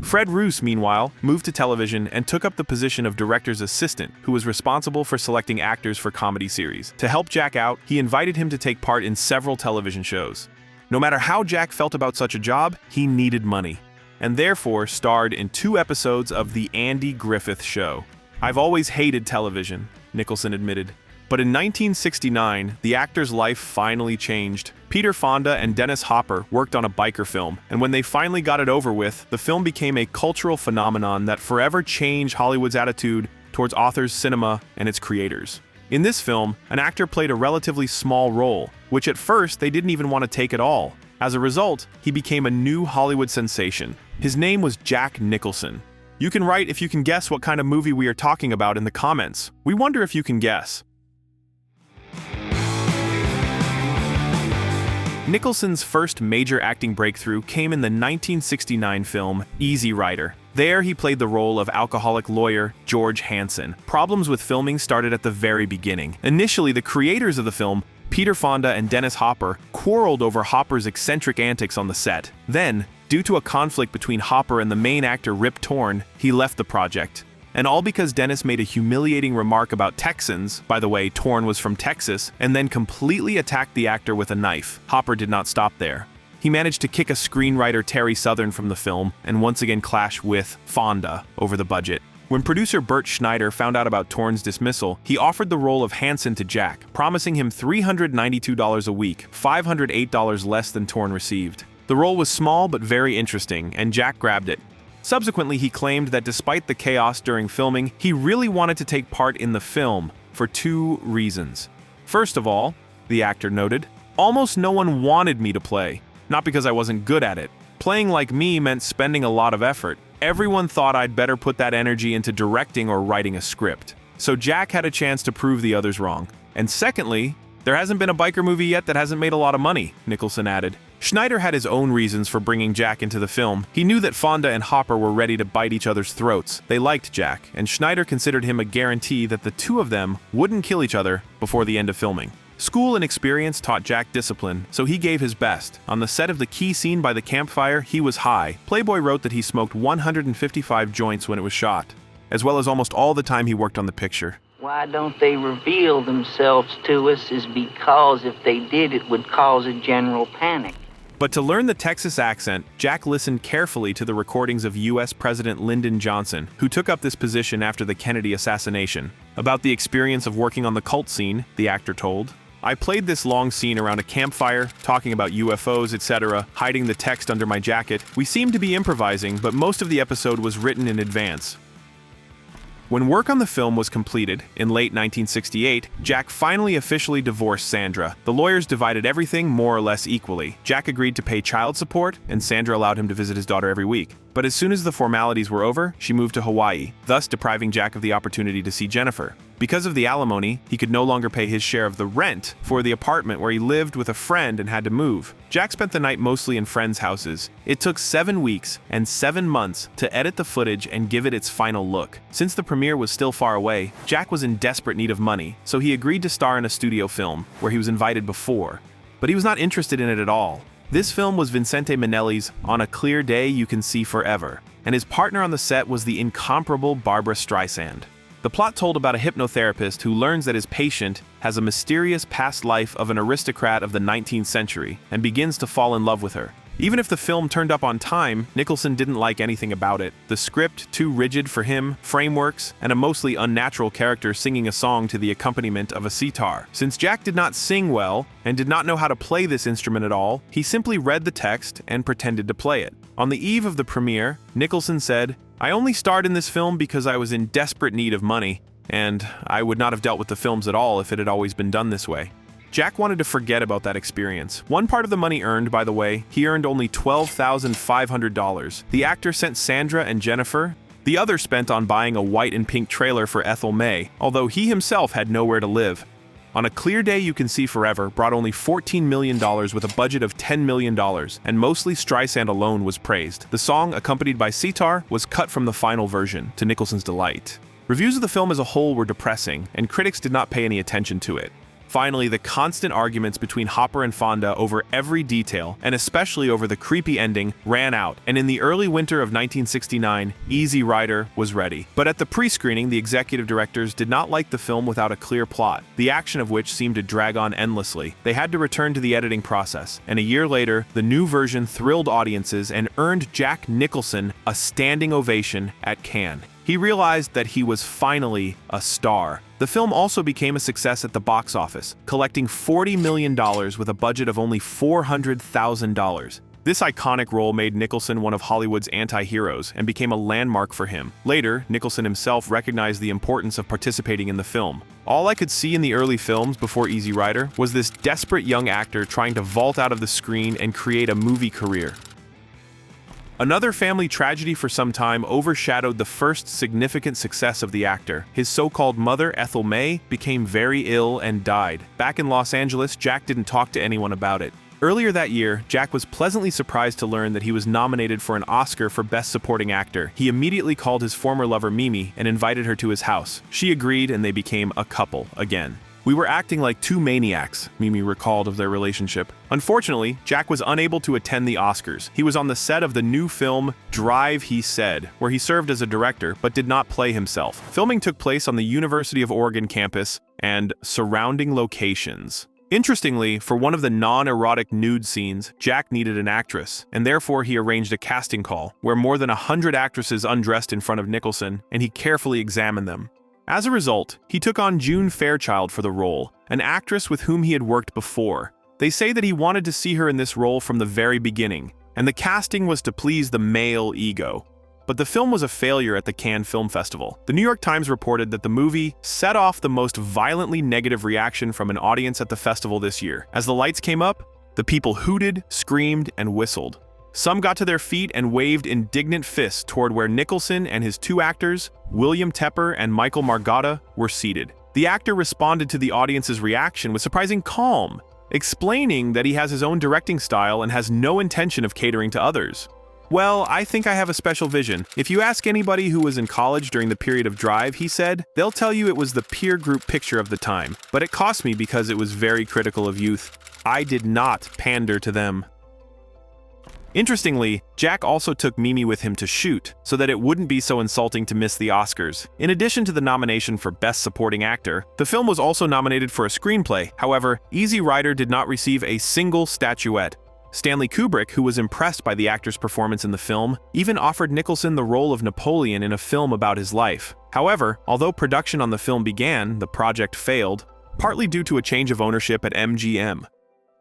Fred Roos, meanwhile, moved to television and took up the position of director's assistant, who was responsible for selecting actors for comedy series. To help Jack out, he invited him to take part in several television shows. No matter how Jack felt about such a job, he needed money, and therefore starred in 2 episodes of The Andy Griffith Show. "I've always hated television," Nicholson admitted. But in 1969, the actor's life finally changed. Peter Fonda and Dennis Hopper worked on a biker film, and when they finally got it over with, the film became a cultural phenomenon that forever changed Hollywood's attitude towards authors, cinema, and its creators. In this film, an actor played a relatively small role, which at first they didn't even want to take at all. As a result, he became a new Hollywood sensation. His name was Jack Nicholson. You can write if you can guess what kind of movie we are talking about in the comments. We wonder if you can guess. Nicholson's first major acting breakthrough came in the 1969 film Easy Rider. There, he played the role of alcoholic lawyer George Hansen. Problems with filming started at the very beginning. Initially, the creators of the film, Peter Fonda and Dennis Hopper, quarreled over Hopper's eccentric antics on the set. Then, due to a conflict between Hopper and the main actor Rip Torn, he left the project. And all because Dennis made a humiliating remark about Texans, by the way, Torn was from Texas, and then completely attacked the actor with a knife. Hopper did not stop there. He managed to kick a screenwriter Terry Southern from the film, and once again clash with Fonda over the budget. When producer Bert Schneider found out about Torn's dismissal, he offered the role of Hansen to Jack, promising him $392 a week, $508 less than Torn received. The role was small but very interesting, and Jack grabbed it. Subsequently, he claimed that despite the chaos during filming, he really wanted to take part in the film for 2 reasons. First of all, the actor noted, "Almost no one wanted me to play, not because I wasn't good at it. Playing like me meant spending a lot of effort. Everyone thought I'd better put that energy into directing or writing a script." So Jack had a chance to prove the others wrong. And secondly, there hasn't been a biker movie yet that hasn't made a lot of money, Nicholson added. Schneider had his own reasons for bringing Jack into the film. He knew that Fonda and Hopper were ready to bite each other's throats. They liked Jack, and Schneider considered him a guarantee that the 2 of them wouldn't kill each other before the end of filming. School and experience taught Jack discipline, so he gave his best. On the set of the key scene by the campfire, he was high. Playboy wrote that he smoked 155 joints when it was shot, as well as almost all the time he worked on the picture. Why don't they reveal themselves to us is because if they did, it would cause a general panic. But to learn the Texas accent, Jack listened carefully to the recordings of U.S. President Lyndon Johnson, who took up this position after the Kennedy assassination. About the experience of working on the cult scene, the actor told, I played this long scene around a campfire, talking about UFOs, etc., hiding the text under my jacket. We seemed to be improvising, but most of the episode was written in advance. When work on the film was completed, in late 1968, Jack finally officially divorced Sandra. The lawyers divided everything more or less equally. Jack agreed to pay child support, and Sandra allowed him to visit his daughter every week. But as soon as the formalities were over, she moved to Hawaii, thus depriving Jack of the opportunity to see Jennifer. Because of the alimony, he could no longer pay his share of the rent for the apartment where he lived with a friend and had to move. Jack spent the night mostly in friends' houses. It took 7 weeks and 7 months to edit the footage and give it its final look. Since the premiere was still far away, Jack was in desperate need of money, so he agreed to star in a studio film, where he was invited before. But he was not interested in it at all. This film was Vincente Minnelli's On a Clear Day You Can See Forever, and his partner on the set was the incomparable Barbra Streisand. The plot told about a hypnotherapist who learns that his patient has a mysterious past life of an aristocrat of the 19th century and begins to fall in love with her. Even if the film turned up on time, Nicholson didn't like anything about it. The script, too rigid for him, frameworks, and a mostly unnatural character singing a song to the accompaniment of a sitar. Since Jack did not sing well and did not know how to play this instrument at all, he simply read the text and pretended to play it. On the eve of the premiere, Nicholson said, "I only starred in this film because I was in desperate need of money, and I would not have dealt with the films at all if it had always been done this way." Jack wanted to forget about that experience. One part of the money earned, by the way, he earned only $12,500. The actor sent Sandra and Jennifer. The other spent on buying a white and pink trailer for Ethel May, although he himself had nowhere to live. On a Clear Day You Can See Forever brought only $14 million with a budget of $10 million, and mostly Streisand alone was praised. The song, accompanied by sitar, was cut from the final version, to Nicholson's delight. Reviews of the film as a whole were depressing, and critics did not pay any attention to it. Finally, the constant arguments between Hopper and Fonda over every detail, and especially over the creepy ending, ran out, and in the early winter of 1969, Easy Rider was ready. But at the pre-screening, the executive directors did not like the film without a clear plot, the action of which seemed to drag on endlessly. They had to return to the editing process, and a year later, the new version thrilled audiences and earned Jack Nicholson a standing ovation at Cannes. He realized that he was finally a star. The film also became a success at the box office, collecting $40 million with a budget of only $400,000. This iconic role made Nicholson one of Hollywood's anti-heroes and became a landmark for him. Later, Nicholson himself recognized the importance of participating in the film. All I could see in the early films before Easy Rider was this desperate young actor trying to vault out of the screen and create a movie career. Another family tragedy for some time overshadowed the first significant success of the actor. His so-called mother, Ethel May, became very ill and died. Back in Los Angeles, Jack didn't talk to anyone about it. Earlier that year, Jack was pleasantly surprised to learn that he was nominated for an Oscar for Best Supporting Actor. He immediately called his former lover Mimi and invited her to his house. She agreed and they became a couple again. "We were acting like two maniacs," Mimi recalled of their relationship. Unfortunately, Jack was unable to attend the Oscars. He was on the set of the new film Drive, he said, where he served as a director but did not play himself. Filming took place on the University of Oregon campus and surrounding locations. Interestingly, for one of the non-erotic nude scenes, Jack needed an actress, and therefore he arranged a casting call, where more than 100 actresses undressed in front of Nicholson, and he carefully examined them. As a result, he took on June Fairchild for the role, an actress with whom he had worked before. They say that he wanted to see her in this role from the very beginning, and the casting was to please the male ego. But the film was a failure at the Cannes Film Festival. The New York Times reported that the movie set off the most violently negative reaction from an audience at the festival this year. As the lights came up, the people hooted, screamed, and whistled. Some got to their feet and waved indignant fists toward where Nicholson and his two actors, William Tepper and Michael Margotta, were seated. The actor responded to the audience's reaction with surprising calm, explaining that he has his own directing style and has no intention of catering to others. "Well, I think I have a special vision. If you ask anybody who was in college during the period of Drive," he said, "they'll tell you it was the peer group picture of the time. But it cost me because it was very critical of youth. I did not pander to them." Interestingly, Jack also took Mimi with him to shoot, so that it wouldn't be so insulting to miss the Oscars. In addition to the nomination for Best Supporting Actor, the film was also nominated for a screenplay. However, Easy Rider did not receive a single statuette. Stanley Kubrick, who was impressed by the actor's performance in the film, even offered Nicholson the role of Napoleon in a film about his life. However, although production on the film began, the project failed. partly due to a change of ownership at MGM.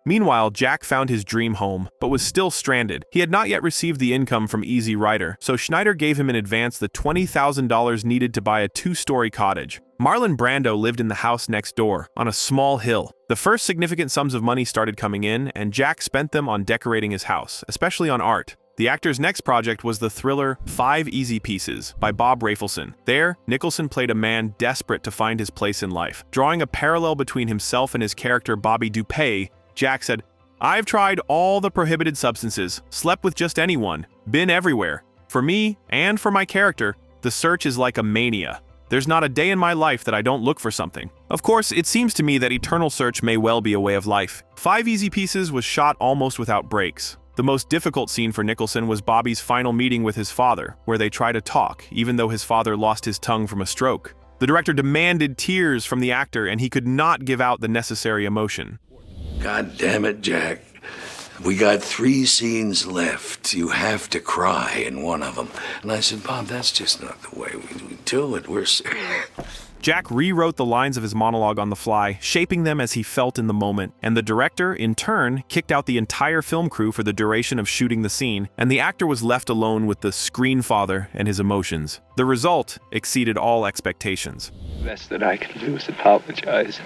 Meanwhile, Jack found his dream home, but was still stranded. He had not yet received the income from Easy Rider, so Schneider gave him in advance the $20,000 needed to buy a 2-story cottage. Marlon Brando lived in the house next door, on a small hill. The first significant sums of money started coming in, and Jack spent them on decorating his house, especially on art. The actor's next project was the thriller 5 Easy Pieces by Bob Rafelson. There, Nicholson played a man desperate to find his place in life. Drawing a parallel between himself and his character Bobby Dupay, Jack said, "I've tried all the prohibited substances, slept with just anyone, been everywhere. For me, and for my character, the search is like a mania. There's not a day in my life that I don't look for something." Of course, it seems to me that eternal search may well be a way of life. 5 Easy Pieces was shot almost without breaks. The most difficult scene for Nicholson was Bobby's final meeting with his father, where they try to talk, even though his father lost his tongue from a stroke. The director demanded tears from the actor, and he could not give out the necessary emotion. "God damn it, Jack. We got 3 scenes left. You have to cry in one of them." And I said, "Bob, that's just not the way we do it. We're serious." Jack rewrote the lines of his monologue on the fly, shaping them as he felt in the moment, and the director, in turn, kicked out the entire film crew for the duration of shooting the scene, and the actor was left alone with the screen father and his emotions. The result exceeded all expectations. The best that I can do is apologize.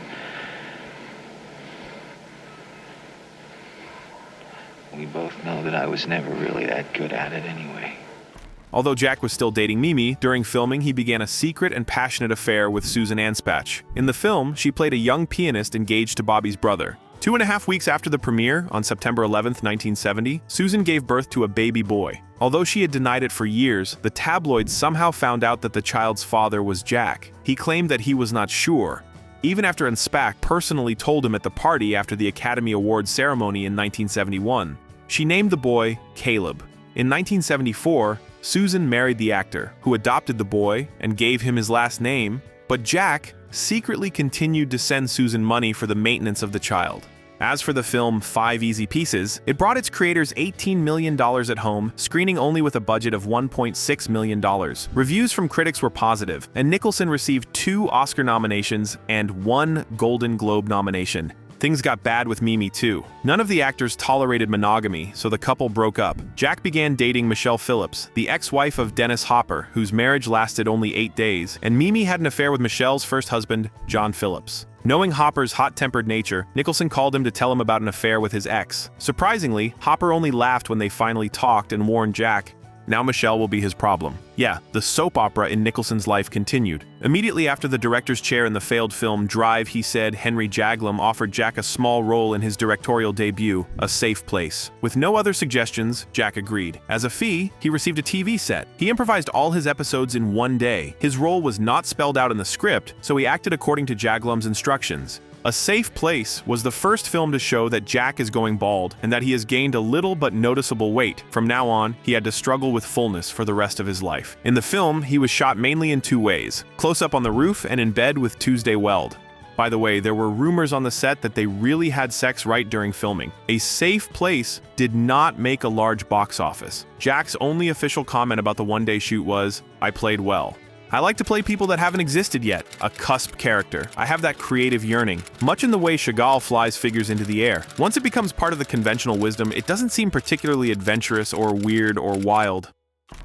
We both know that I was never really that good at it anyway. Although Jack was still dating Mimi, during filming he began a secret and passionate affair with Susan Anspach. In the film, she played a young pianist engaged to Bobby's brother. 2.5 weeks after the premiere, on September 11, 1970, Susan gave birth to a baby boy. Although she had denied it for years, the tabloids somehow found out that the child's father was Jack. He claimed that he was not sure, even after Anspach personally told him at the party after the Academy Awards ceremony in 1971. She named the boy Caleb. In 1974, Susan married the actor, who adopted the boy and gave him his last name, but Jack secretly continued to send Susan money for the maintenance of the child. As for the film 5 Easy Pieces, it brought its creators $18 million at home, screening only with a budget of $1.6 million. Reviews from critics were positive, and Nicholson received 2 Oscar nominations and 1 Golden Globe nomination. Things got bad with Mimi too. None of the actors tolerated monogamy, so the couple broke up. Jack began dating Michelle Phillips, the ex-wife of Dennis Hopper, whose marriage lasted only 8 days, and Mimi had an affair with Michelle's first husband, John Phillips. Knowing Hopper's hot-tempered nature, Nicholson called him to tell him about an affair with his ex. Surprisingly, Hopper only laughed when they finally talked and warned Jack, now Michelle will be his problem. Yeah, the soap opera in Nicholson's life continued. Immediately after the director's chair in the failed film Drive, he said Henry Jaglom offered Jack a small role in his directorial debut, A Safe Place. With no other suggestions, Jack agreed. As a fee, he received a TV set. He improvised all his episodes in one day. His role was not spelled out in the script, so he acted according to Jaglom's instructions. A Safe Place was the first film to show that Jack is going bald and that he has gained a little but noticeable weight. From now on, he had to struggle with fullness for the rest of his life. In the film, he was shot mainly in 2 ways, close up on the roof and in bed with Tuesday Weld. By the way, there were rumors on the set that they really had sex right during filming. A Safe Place did not make a large box office. Jack's only official comment about the one-day shoot was, "I played well. I like to play people that haven't existed yet, a cusp character. I have that creative yearning, much in the way Chagall flies figures into the air. Once it becomes part of the conventional wisdom, it doesn't seem particularly adventurous or weird or wild."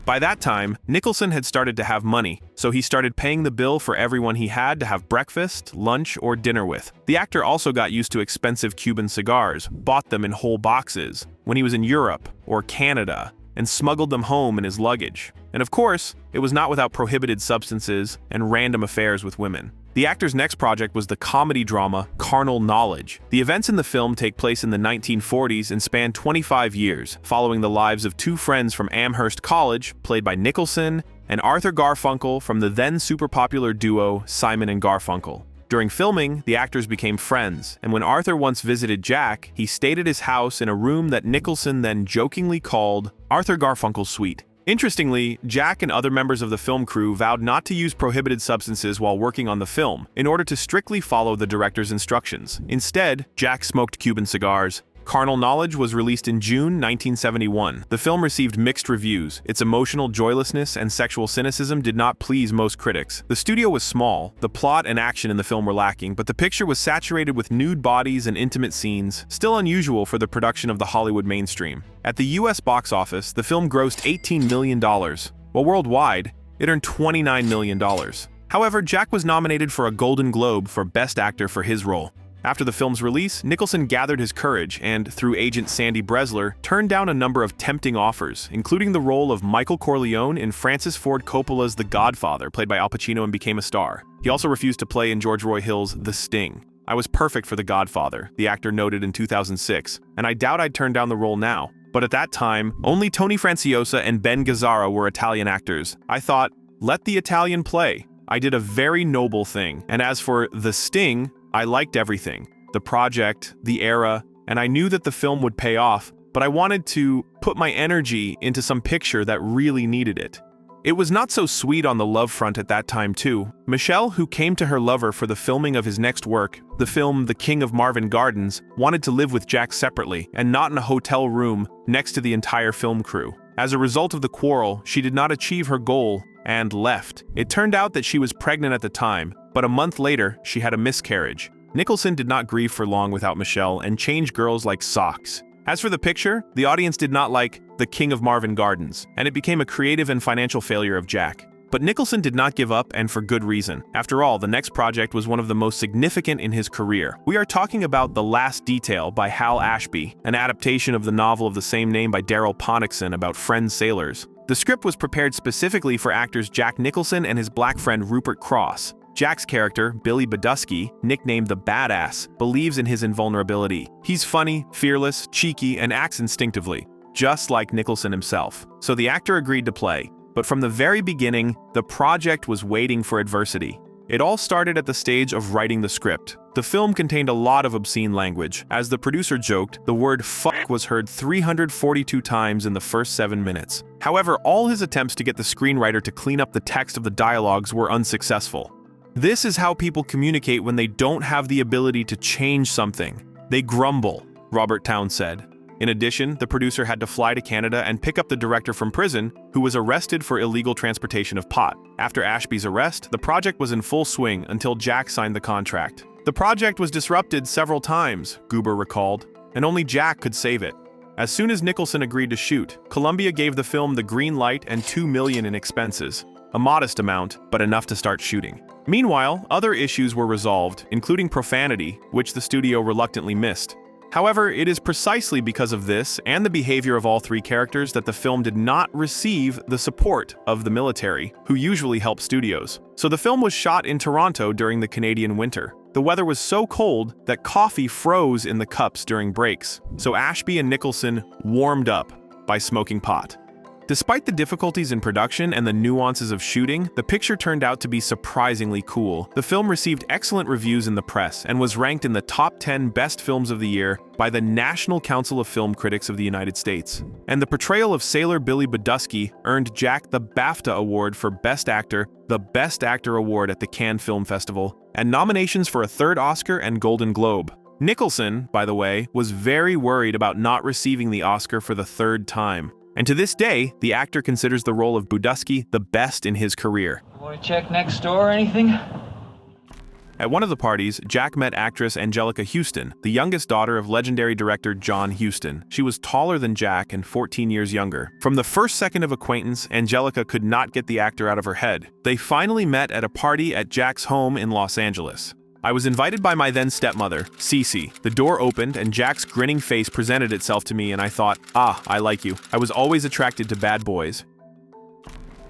By that time, Nicholson had started to have money, so he started paying the bill for everyone he had to have breakfast, lunch, or dinner with. The actor also got used to expensive Cuban cigars, bought them in whole boxes, when he was in Europe or Canada, and smuggled them home in his luggage. And of course, it was not without prohibited substances and random affairs with women. The actor's next project was the comedy drama Carnal Knowledge. The events in the film take place in the 1940s and span 25 years, following the lives of 2 friends from Amherst College, played by Nicholson, and Arthur Garfunkel from the then super popular duo Simon and Garfunkel. During filming, the actors became friends, and when Arthur once visited Jack, he stayed at his house in a room that Nicholson then jokingly called Arthur Garfunkel's suite. Interestingly, Jack and other members of the film crew vowed not to use prohibited substances while working on the film, in order to strictly follow the director's instructions. Instead, Jack smoked Cuban cigars, Carnal Knowledge was released in June 1971. The film received mixed reviews. Its emotional joylessness and sexual cynicism did not please most critics. The studio was small, the plot and action in the film were lacking, but the picture was saturated with nude bodies and intimate scenes, still unusual for the production of the Hollywood mainstream. At the US box office, the film grossed $18 million, while worldwide, it earned $29 million. However, Jack was nominated for a Golden Globe for Best Actor for his role. After the film's release, Nicholson gathered his courage and, through agent Sandy Bresler, turned down a number of tempting offers, including the role of Michael Corleone in Francis Ford Coppola's The Godfather, played by Al Pacino, and became a star. He also refused to play in George Roy Hill's The Sting. "I was perfect for The Godfather," the actor noted in 2006, "and I doubt I'd turn down the role now. But at that time, only Tony Franciosa and Ben Gazzara were Italian actors. I thought, let the Italian play. I did a very noble thing. And as for The Sting, I liked everything. The project, the era, and I knew that the film would pay off, but I wanted to put my energy into some picture that really needed it." It was not so sweet on the love front at that time too. Michelle, who came to her lover for the filming of his next work, the film The King of Marvin Gardens, wanted to live with Jack separately and not in a hotel room next to the entire film crew. As a result of the quarrel, she did not achieve her goal and left. It turned out that she was pregnant at the time, but a month later, she had a miscarriage. Nicholson did not grieve for long without Michelle and changed girls like socks. As for the picture, the audience did not like The King of Marvin Gardens, and it became a creative and financial failure of Jack. But Nicholson did not give up, and for good reason. After all, the next project was one of the most significant in his career. We are talking about The Last Detail by Hal Ashby, an adaptation of the novel of the same name by Daryl Ponnickson about friend sailors. The script was prepared specifically for actors Jack Nicholson and his black friend Rupert Cross. Jack's character, Billy Budusky, nicknamed the Badass, believes in his invulnerability. He's funny, fearless, cheeky, and acts instinctively, just like Nicholson himself. So the actor agreed to play. But from the very beginning, the project was waiting for adversity. It all started at the stage of writing the script. The film contained a lot of obscene language. As the producer joked, the word fuck was heard 342 times in the first 7 minutes. However, all his attempts to get the screenwriter to clean up the text of the dialogues were unsuccessful. This is how people communicate when they don't have the ability to change something. They grumble, Robert Towne said. In addition, the producer had to fly to Canada and pick up the director from prison, who was arrested for illegal transportation of pot. After Ashby's arrest, the project was in full swing until Jack signed the contract. The project was disrupted several times, Goober recalled, and only Jack could save it. As soon as Nicholson agreed to shoot, Columbia gave the film the green light and $2 million in expenses. A modest amount, but enough to start shooting. Meanwhile, other issues were resolved, including profanity, which the studio reluctantly missed. However, it is precisely because of this and the behavior of all three characters that the film did not receive the support of the military, who usually help studios. So the film was shot in Toronto during the Canadian winter. The weather was so cold that coffee froze in the cups during breaks, so Ashby and Nicholson warmed up by smoking pot. Despite the difficulties in production and the nuances of shooting, the picture turned out to be surprisingly cool. The film received excellent reviews in the press and was ranked in the top 10 best films of the year by the National Council of Film Critics of the United States. And the portrayal of Sailor Billy Budusky earned Jack the BAFTA Award for Best Actor, the Best Actor Award at the Cannes Film Festival, and nominations for a third Oscar and Golden Globe. Nicholson, by the way, was very worried about not receiving the Oscar for the third time. And to this day, the actor considers the role of Budusky the best in his career. Want to check next door or anything? At one of the parties, Jack met actress Angelica Houston, the youngest daughter of legendary director John Huston. She was taller than Jack and 14 years younger. From the first second of acquaintance, Angelica could not get the actor out of her head. They finally met at a party at Jack's home in Los Angeles. I was invited by my then stepmother, Cece. The door opened and Jack's grinning face presented itself to me and I thought, I like you. I was always attracted to bad boys.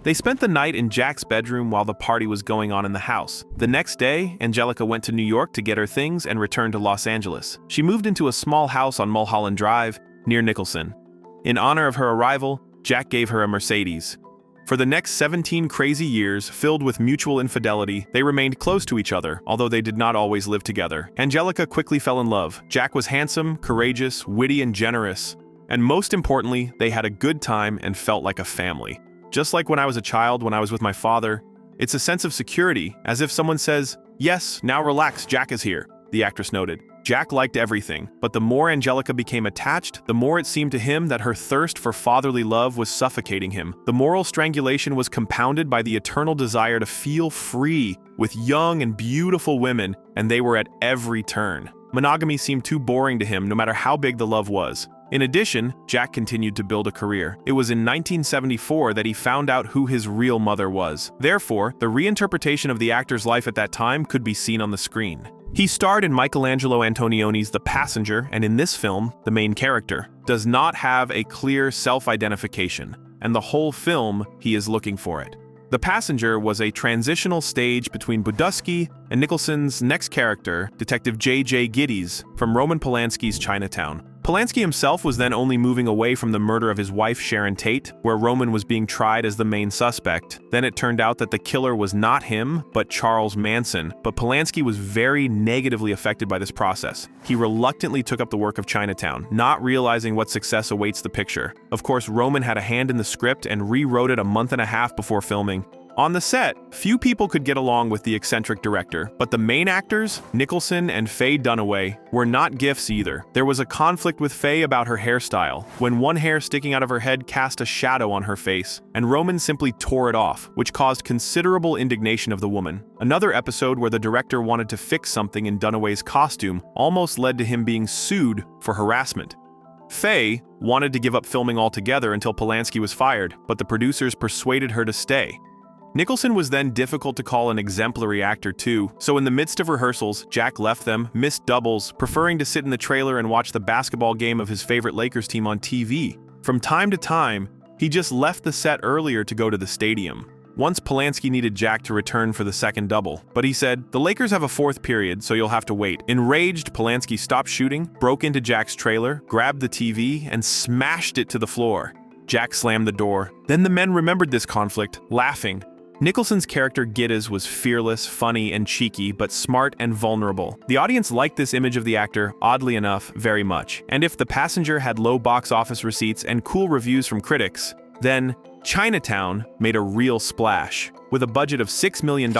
They spent the night in Jack's bedroom while the party was going on in the house. The next day, Angelica went to New York to get her things and returned to Los Angeles. She moved into a small house on Mulholland Drive, near Nicholson. In honor of her arrival, Jack gave her a Mercedes. For the next 17 crazy years, filled with mutual infidelity, they remained close to each other, although they did not always live together. Angelica quickly fell in love. Jack was handsome, courageous, witty, and generous. And most importantly, they had a good time and felt like a family. Just like when I was a child, when I was with my father, it's a sense of security, as if someone says, "Yes, now relax, Jack is here," the actress noted. Jack liked everything, but the more Angelica became attached, the more it seemed to him that her thirst for fatherly love was suffocating him. The moral strangulation was compounded by the eternal desire to feel free with young and beautiful women, and they were at every turn. Monogamy seemed too boring to him, no matter how big the love was. In addition, Jack continued to build a career. It was in 1974 that he found out who his real mother was. Therefore, the reinterpretation of the actor's life at that time could be seen on the screen. He starred in Michelangelo Antonioni's The Passenger, and in this film, the main character does not have a clear self-identification, and the whole film, he is looking for it. The Passenger was a transitional stage between Budusky and Nicholson's next character, Detective J.J. Gittes, from Roman Polanski's Chinatown. Polanski himself was then only moving away from the murder of his wife Sharon Tate, where Roman was being tried as the main suspect. Then it turned out that the killer was not him, but Charles Manson. But Polanski was very negatively affected by this process. He reluctantly took up the work of Chinatown, not realizing what success awaits the picture. Of course, Roman had a hand in the script and rewrote it a month and a half before filming. On the set, few people could get along with the eccentric director, but the main actors, Nicholson and Faye Dunaway, were not gifts either. There was a conflict with Faye about her hairstyle, when one hair sticking out of her head cast a shadow on her face, and Roman simply tore it off, which caused considerable indignation of the woman. Another episode where the director wanted to fix something in Dunaway's costume almost led to him being sued for harassment. Faye wanted to give up filming altogether until Polanski was fired, but the producers persuaded her to stay. Nicholson was then difficult to call an exemplary actor too, so in the midst of rehearsals, Jack left them, missed doubles, preferring to sit in the trailer and watch the basketball game of his favorite Lakers team on TV. From time to time, he just left the set earlier to go to the stadium. Once Polanski needed Jack to return for the second double, but he said, "The Lakers have a fourth period, so you'll have to wait." Enraged, Polanski stopped shooting, broke into Jack's trailer, grabbed the TV, and smashed it to the floor. Jack slammed the door. Then the men remembered this conflict, laughing. Nicholson's character Gittes was fearless, funny, and cheeky, but smart and vulnerable. The audience liked this image of the actor, oddly enough, very much. And if The Passenger had low box office receipts and cool reviews from critics, then Chinatown made a real splash. With a budget of $6 million,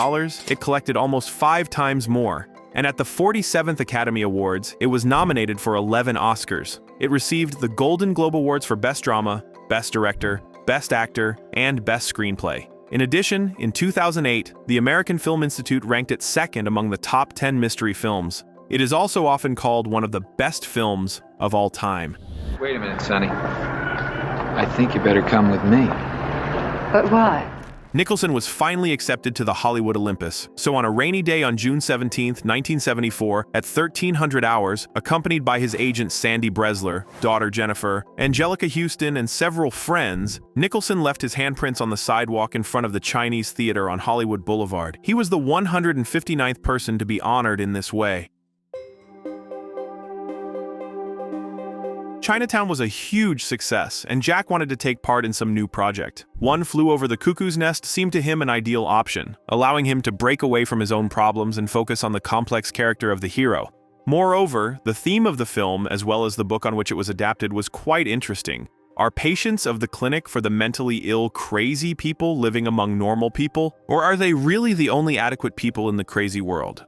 it collected almost 5 times more. And at the 47th Academy Awards, it was nominated for 11 Oscars. It received the Golden Globe Awards for Best Drama, Best Director, Best Actor, and Best Screenplay. In addition, in 2008, the American Film Institute ranked it second among the top 10 mystery films. It is also often called one of the best films of all time. Wait a minute, Sonny. I think you better come with me. But why? Nicholson was finally accepted to the Hollywood Olympus, so on a rainy day on June 17, 1974, at 1300 hours, accompanied by his agent Sandy Bresler, daughter Jennifer, Angelica Houston, and several friends, Nicholson left his handprints on the sidewalk in front of the Chinese Theater on Hollywood Boulevard. He was the 159th person to be honored in this way. Chinatown was a huge success, and Jack wanted to take part in some new project. One Flew Over the Cuckoo's Nest seemed to him an ideal option, allowing him to break away from his own problems and focus on the complex character of the hero. Moreover, the theme of the film, as well as the book on which it was adapted, was quite interesting. Are patients of the clinic for the mentally ill crazy people living among normal people, or are they really the only adequate people in the crazy world?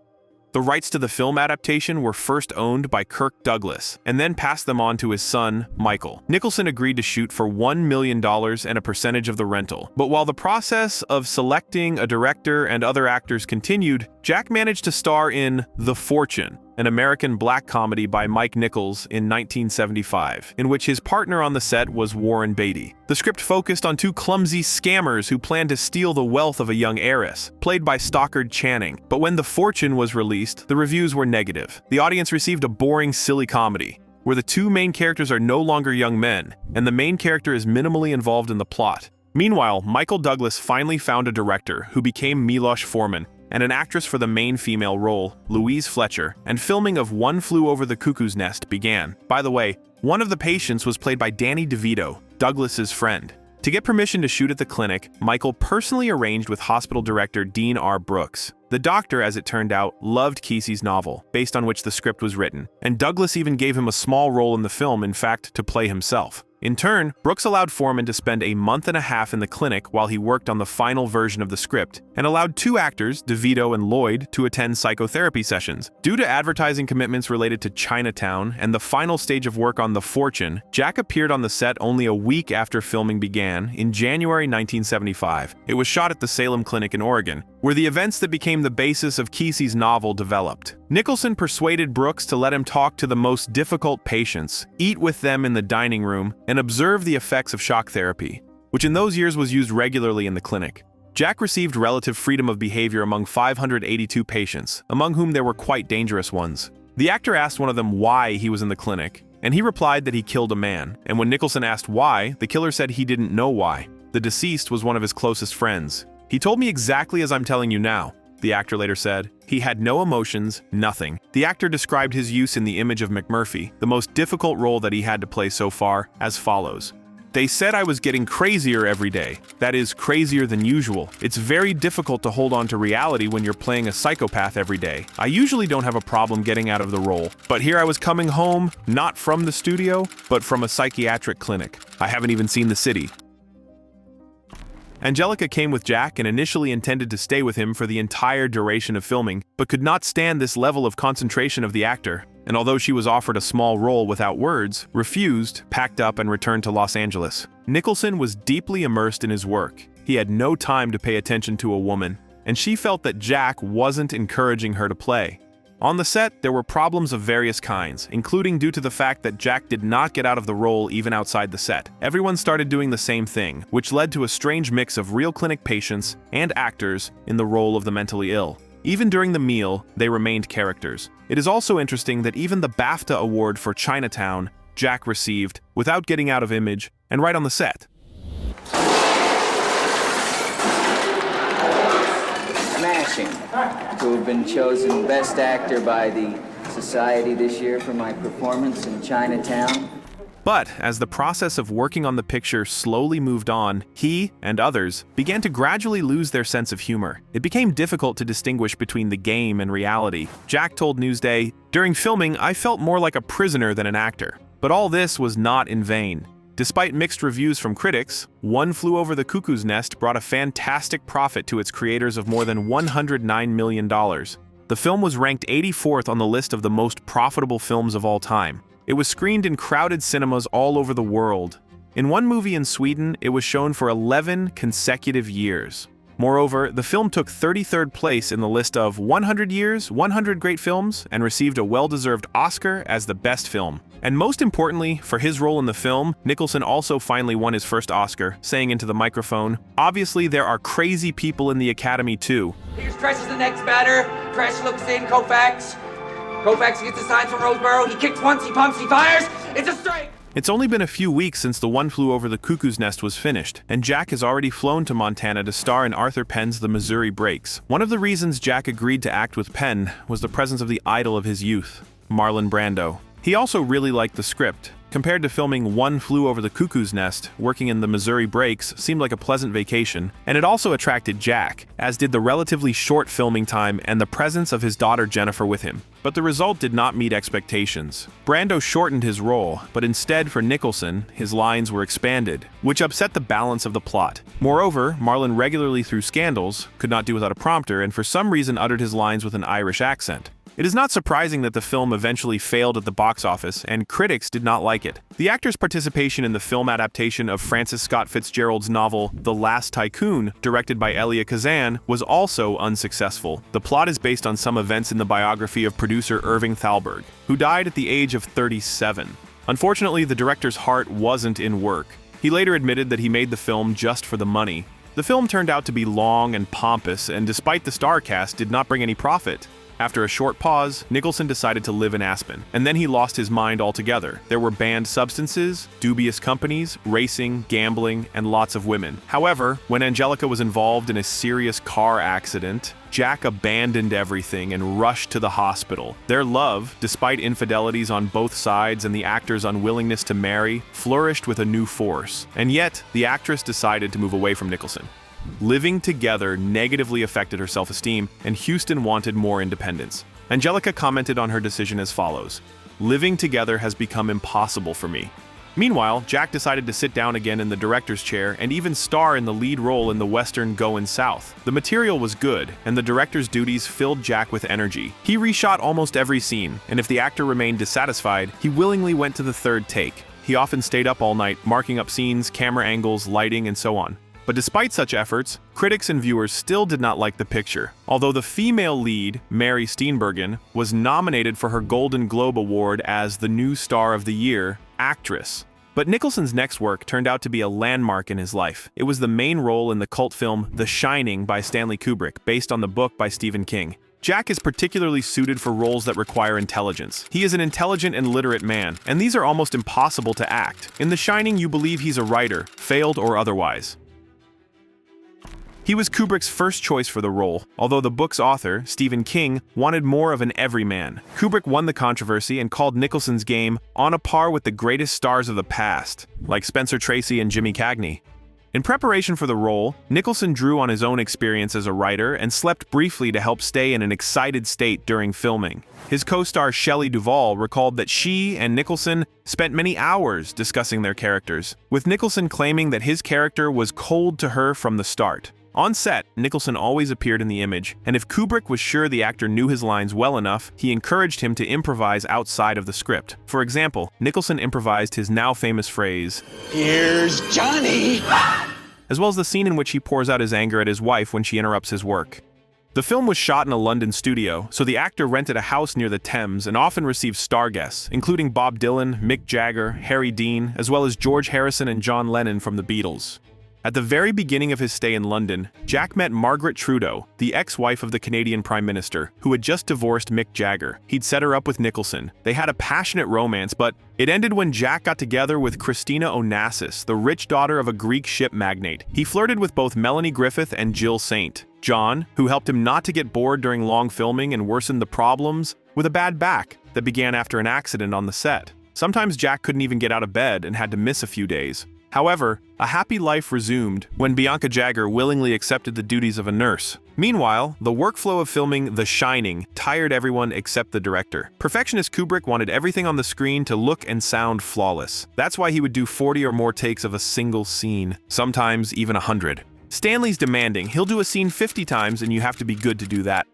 The rights to the film adaptation were first owned by Kirk Douglas, and then passed them on to his son, Michael. Nicholson agreed to shoot for $1 million and a percentage of the rental. But while the process of selecting a director and other actors continued, Jack managed to star in The Fortune, an American black comedy by Mike Nichols in 1975, in which his partner on the set was Warren Beatty. The script focused on 2 clumsy scammers who planned to steal the wealth of a young heiress, played by Stockard Channing. But when The Fortune was released, the reviews were negative. The audience received a boring, silly comedy, where the 2 main characters are no longer young men, and the main character is minimally involved in the plot. Meanwhile, Michael Douglas finally found a director who became Milos Forman, and an actress for the main female role, Louise Fletcher, and filming of One Flew Over the Cuckoo's Nest began. By the way, one of the patients was played by Danny DeVito, Douglas's friend. To get permission to shoot at the clinic, Michael personally arranged with hospital director Dean R. Brooks. The doctor, as it turned out, loved Kesey's novel, based on which the script was written, and Douglas even gave him a small role in the film, in fact, to play himself. In turn, Brooks allowed Foreman to spend a month and a half in the clinic while he worked on the final version of the script, and allowed two actors, DeVito and Lloyd, to attend psychotherapy sessions. Due to advertising commitments related to Chinatown and the final stage of work on The Fortune, Jack appeared on the set only a week after filming began in January 1975. It was shot at the Salem Clinic in Oregon, where the events that became the basis of Kesey's novel developed. Nicholson persuaded Brooks to let him talk to the most difficult patients, eat with them in the dining room, and observe the effects of shock therapy, which in those years was used regularly in the clinic. Jack received relative freedom of behavior among 582 patients, among whom there were quite dangerous ones. The actor asked one of them why he was in the clinic, and he replied that he killed a man, and when Nicholson asked why, the killer said he didn't know why. The deceased was one of his closest friends. "He told me exactly as I'm telling you now," the actor later said. He had no emotions, nothing. The actor described his use in the image of McMurphy, the most difficult role that he had to play so far, as follows. "They said I was getting crazier every day. That is, crazier than usual. It's very difficult to hold on to reality when you're playing a psychopath every day. I usually don't have a problem getting out of the role. But here I was coming home, not from the studio, but from a psychiatric clinic. I haven't even seen the city." Angelica came with Jack and initially intended to stay with him for the entire duration of filming, but could not stand this level of concentration of the actor, and although she was offered a small role without words, refused, packed up, and returned to Los Angeles. Nicholson was deeply immersed in his work. He had no time to pay attention to a woman, and she felt that Jack wasn't encouraging her to play. On the set, there were problems of various kinds, including due to the fact that Jack did not get out of the role even outside the set. Everyone started doing the same thing, which led to a strange mix of real clinic patients and actors in the role of the mentally ill. Even during the meal, they remained characters. It is also interesting that even the BAFTA award for Chinatown, Jack received, without getting out of image, and right on the set. Who have been chosen Best Actor by the Society this year for my performance in Chinatown. But as the process of working on the picture slowly moved on, he, and others, began to gradually lose their sense of humor. It became difficult to distinguish between the game and reality. Jack told Newsday, "During filming, I felt more like a prisoner than an actor. But all this was not in vain. Despite mixed reviews from critics, One Flew Over the Cuckoo's Nest brought a fantastic profit to its creators of more than $109 million. The film was ranked 84th on the list of the most profitable films of all time. It was screened in crowded cinemas all over the world. In one movie in Sweden, it was shown for 11 consecutive years. Moreover, the film took 33rd place in the list of 100 Years, 100 Great Films, and received a well-deserved Oscar as the best film. And most importantly, for his role in the film, Nicholson also finally won his first Oscar, saying into the microphone, "Obviously, there are crazy people in the Academy too." Here's Tresh is the next batter. Tresh looks in, Koufax. Koufax gets the signs from Roseboro. He kicks once, he pumps, he fires. It's a strike! It's only been a few weeks since The One Flew Over the Cuckoo's Nest was finished, and Jack has already flown to Montana to star in Arthur Penn's The Missouri Breaks. One of the reasons Jack agreed to act with Penn was the presence of the idol of his youth, Marlon Brando. He also really liked the script. Compared to filming One Flew Over the Cuckoo's Nest, working in The Missouri Breaks seemed like a pleasant vacation, and it also attracted Jack, as did the relatively short filming time and the presence of his daughter Jennifer with him. But the result did not meet expectations. Brando shortened his role, but instead for Nicholson, his lines were expanded, which upset the balance of the plot. Moreover, Marlon regularly threw scandals, could not do without a prompter, and for some reason uttered his lines with an Irish accent. It is not surprising that the film eventually failed at the box office, and critics did not like it. The actor's participation in the film adaptation of Francis Scott Fitzgerald's novel The Last Tycoon, directed by Elia Kazan, was also unsuccessful. The plot is based on some events in the biography of producer Irving Thalberg, who died at the age of 37. Unfortunately, the director's heart wasn't in work. He later admitted that he made the film just for the money. The film turned out to be long and pompous, and despite the star cast, did not bring any profit. After a short pause, Nicholson decided to live in Aspen, and then he lost his mind altogether. There were banned substances, dubious companies, racing, gambling, and lots of women. However, when Angelica was involved in a serious car accident, Jack abandoned everything and rushed to the hospital. Their love, despite infidelities on both sides and the actor's unwillingness to marry, flourished with a new force. And yet, the actress decided to move away from Nicholson. Living together negatively affected her self-esteem, and Houston wanted more independence. Angelica commented on her decision as follows: "Living together has become impossible for me." Meanwhile, Jack decided to sit down again in the director's chair and even star in the lead role in the western Goin' South. The material was good, and the director's duties filled Jack with energy. He reshot almost every scene, and if the actor remained dissatisfied, he willingly went to the third take. He often stayed up all night, marking up scenes, camera angles, lighting, and so on. But despite such efforts, critics and viewers still did not like the picture. Although the female lead, Mary Steenburgen, was nominated for her Golden Globe Award as the New Star of the Year actress. But Nicholson's next work turned out to be a landmark in his life. It was the main role in the cult film The Shining by Stanley Kubrick, based on the book by Stephen King. Jack is particularly suited for roles that require intelligence. He is an intelligent and literate man, and these are almost impossible to act. In The Shining, you believe he's a writer, failed or otherwise. He was Kubrick's first choice for the role, although the book's author, Stephen King, wanted more of an everyman. Kubrick won the controversy and called Nicholson's game on a par with the greatest stars of the past, like Spencer Tracy and Jimmy Cagney. In preparation for the role, Nicholson drew on his own experience as a writer and slept briefly to help stay in an excited state during filming. His co-star Shelley Duvall recalled that she and Nicholson spent many hours discussing their characters, with Nicholson claiming that his character was cold to her from the start. On set, Nicholson always appeared in the image, and if Kubrick was sure the actor knew his lines well enough, he encouraged him to improvise outside of the script. For example, Nicholson improvised his now famous phrase, "Here's Johnny!" as well as the scene in which he pours out his anger at his wife when she interrupts his work. The film was shot in a London studio, so the actor rented a house near the Thames and often received star guests, including Bob Dylan, Mick Jagger, Harry Dean, as well as George Harrison and John Lennon from the Beatles. At the very beginning of his stay in London, Jack met Margaret Trudeau, the ex-wife of the Canadian Prime Minister, who had just divorced Mick Jagger. He'd set her up with Nicholson. They had a passionate romance, but it ended when Jack got together with Christina Onassis, the rich daughter of a Greek ship magnate. He flirted with both Melanie Griffith and Jill Saint. John, who helped him not to get bored during long filming and worsened the problems with a bad back that began after an accident on the set. Sometimes Jack couldn't even get out of bed and had to miss a few days. However, a happy life resumed when Bianca Jagger willingly accepted the duties of a nurse. Meanwhile, the workflow of filming The Shining tired everyone except the director. Perfectionist Kubrick wanted everything on the screen to look and sound flawless. That's why he would do 40 or more takes of a single scene, sometimes even 100. Stanley's demanding. He'll do a scene 50 times and you have to be good to do that.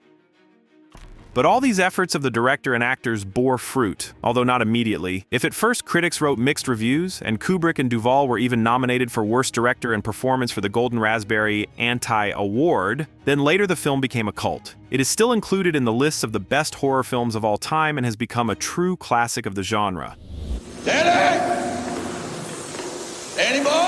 But all these efforts of the director and actors bore fruit, although not immediately. If at first critics wrote mixed reviews, and Kubrick and Duvall were even nominated for Worst Director and Performance for the Golden Raspberry Anti-Award, then later the film became a cult. It is still included in the lists of the best horror films of all time and has become a true classic of the genre. Danny! Danny boy!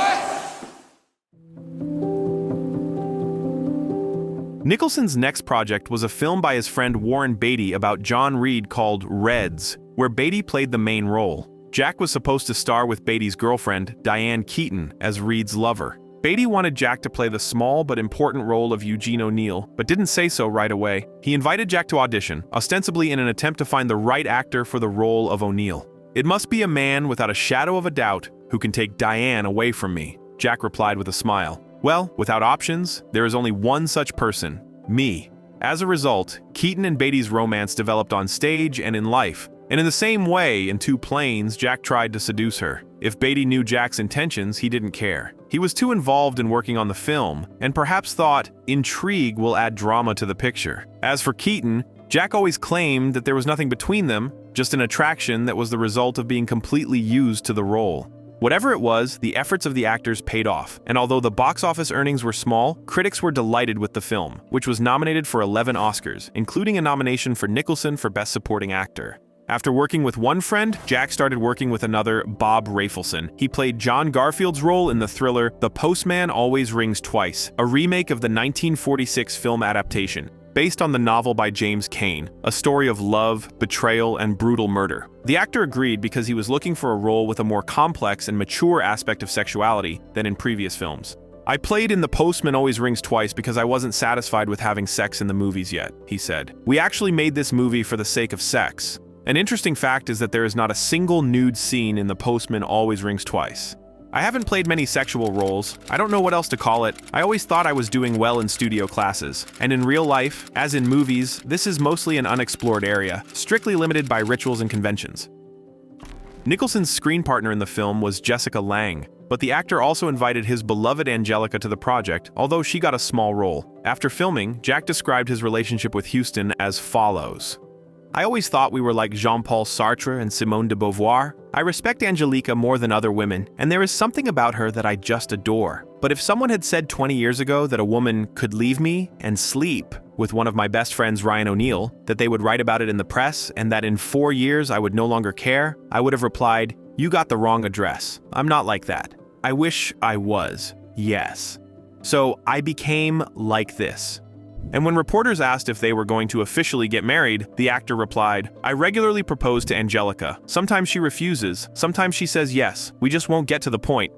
Nicholson's next project was a film by his friend Warren Beatty about John Reed called Reds, where Beatty played the main role. Jack was supposed to star with Beatty's girlfriend, Diane Keaton, as Reed's lover. Beatty wanted Jack to play the small but important role of Eugene O'Neill, but didn't say so right away. He invited Jack to audition, ostensibly in an attempt to find the right actor for the role of O'Neill. "It must be a man without a shadow of a doubt who can take Diane away from me," Jack replied with a smile. Well, without options, there is only one such person, me. As a result, Keaton and Beatty's romance developed on stage and in life. And in the same way, in Two Planes, Jack tried to seduce her. If Beatty knew Jack's intentions, he didn't care. He was too involved in working on the film, and perhaps thought intrigue will add drama to the picture. As for Keaton, Jack always claimed that there was nothing between them, just an attraction that was the result of being completely used to the role. Whatever it was, the efforts of the actors paid off, and although the box office earnings were small, critics were delighted with the film, which was nominated for 11 Oscars, including a nomination for Nicholson for Best Supporting Actor. After working with one friend, Jack started working with another, Bob Rafelson. He played John Garfield's role in the thriller The Postman Always Rings Twice, a remake of the 1946 film adaptation, based on the novel by James Cain, a story of love, betrayal, and brutal murder. The actor agreed because he was looking for a role with a more complex and mature aspect of sexuality than in previous films. "I played in The Postman Always Rings Twice because I wasn't satisfied with having sex in the movies yet," he said. "We actually made this movie for the sake of sex." An interesting fact is that there is not a single nude scene in The Postman Always Rings Twice. I haven't played many sexual roles. I don't know what else to call it. I always thought I was doing well in studio classes. And in real life, as in movies, this is mostly an unexplored area, strictly limited by rituals and conventions. Nicholson's screen partner in the film was Jessica Lange, but the actor also invited his beloved Angelica to the project, although she got a small role. After filming, Jack described his relationship with Huston as follows. I always thought we were like Jean-Paul Sartre and Simone de Beauvoir. I respect Angelica more than other women, and there is something about her that I just adore. But if someone had said 20 years ago that a woman could leave me and sleep with one of my best friends, Ryan O'Neal, that they would write about it in the press, and that in 4 years I would no longer care, I would have replied, "You got the wrong address. I'm not like that. I wish I was, yes." So I became like this. And when reporters asked if they were going to officially get married, the actor replied, I regularly propose to Angelica. Sometimes she refuses, sometimes she says yes, we just won't get to the point.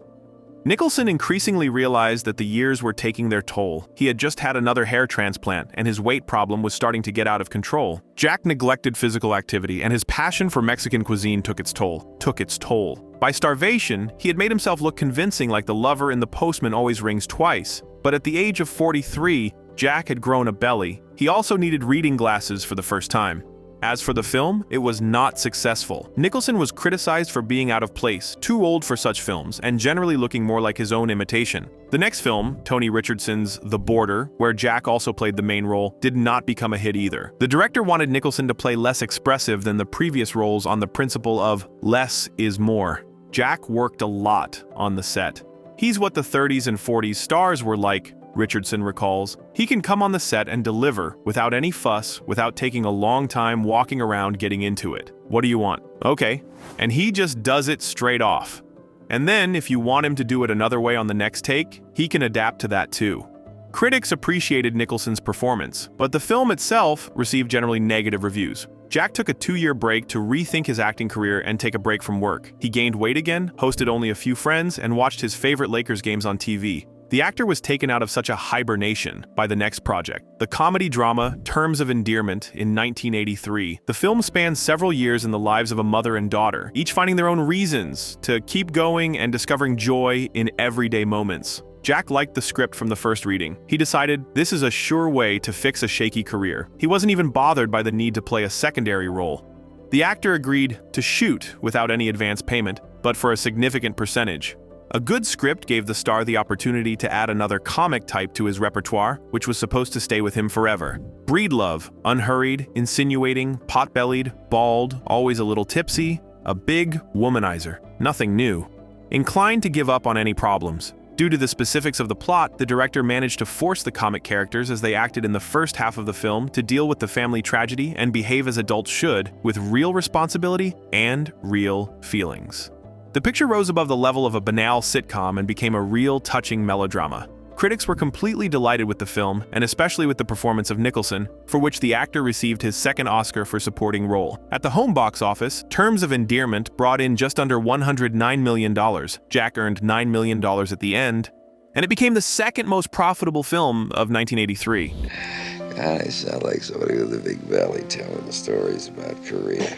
Nicholson increasingly realized that the years were taking their toll. He had just had another hair transplant, and his weight problem was starting to get out of control. Jack neglected physical activity, and his passion for Mexican cuisine took its toll. By starvation, he had made himself look convincing like the lover in The Postman Always Rings Twice. But at the age of 43, Jack had grown a belly. He also needed reading glasses for the first time. As for the film, it was not successful. Nicholson was criticized for being out of place, too old for such films, and generally looking more like his own imitation. The next film, Tony Richardson's The Border, where Jack also played the main role, did not become a hit either. The director wanted Nicholson to play less expressive than the previous roles on the principle of less is more. Jack worked a lot on the set. He's what the 30s and 40s stars were like, Richardson recalls. He can come on the set and deliver without any fuss, without taking a long time walking around getting into it. What do you want? Okay. And he just does it straight off. And then, if you want him to do it another way on the next take, he can adapt to that too. Critics appreciated Nicholson's performance, but the film itself received generally negative reviews. Jack took a 2-year break to rethink his acting career and take a break from work. He gained weight again, hosted only a few friends, and watched his favorite Lakers games on TV. The actor was taken out of such a hibernation by the next project, the comedy drama Terms of Endearment in 1983. The film spans several years in the lives of a mother and daughter, each finding their own reasons to keep going and discovering joy in everyday moments. Jack liked the script from the first reading. He decided this is a sure way to fix a shaky career. He wasn't even bothered by the need to play a secondary role. The actor agreed to shoot without any advance payment, but for a significant percentage. A good script gave the star the opportunity to add another comic type to his repertoire, which was supposed to stay with him forever. Breedlove, unhurried, insinuating, pot-bellied, bald, always a little tipsy, a big womanizer. Nothing new. Inclined to give up on any problems. Due to the specifics of the plot, the director managed to force the comic characters as they acted in the first half of the film to deal with the family tragedy and behave as adults should, with real responsibility and real feelings. The picture rose above the level of a banal sitcom and became a real touching melodrama. Critics were completely delighted with the film, and especially with the performance of Nicholson, for which the actor received his second Oscar for supporting role. At the home box office, Terms of Endearment brought in just under $109 million. Jack earned $9 million at the end, and it became the second most profitable film of 1983. God, I sound like somebody with a big belly telling the stories about Korea.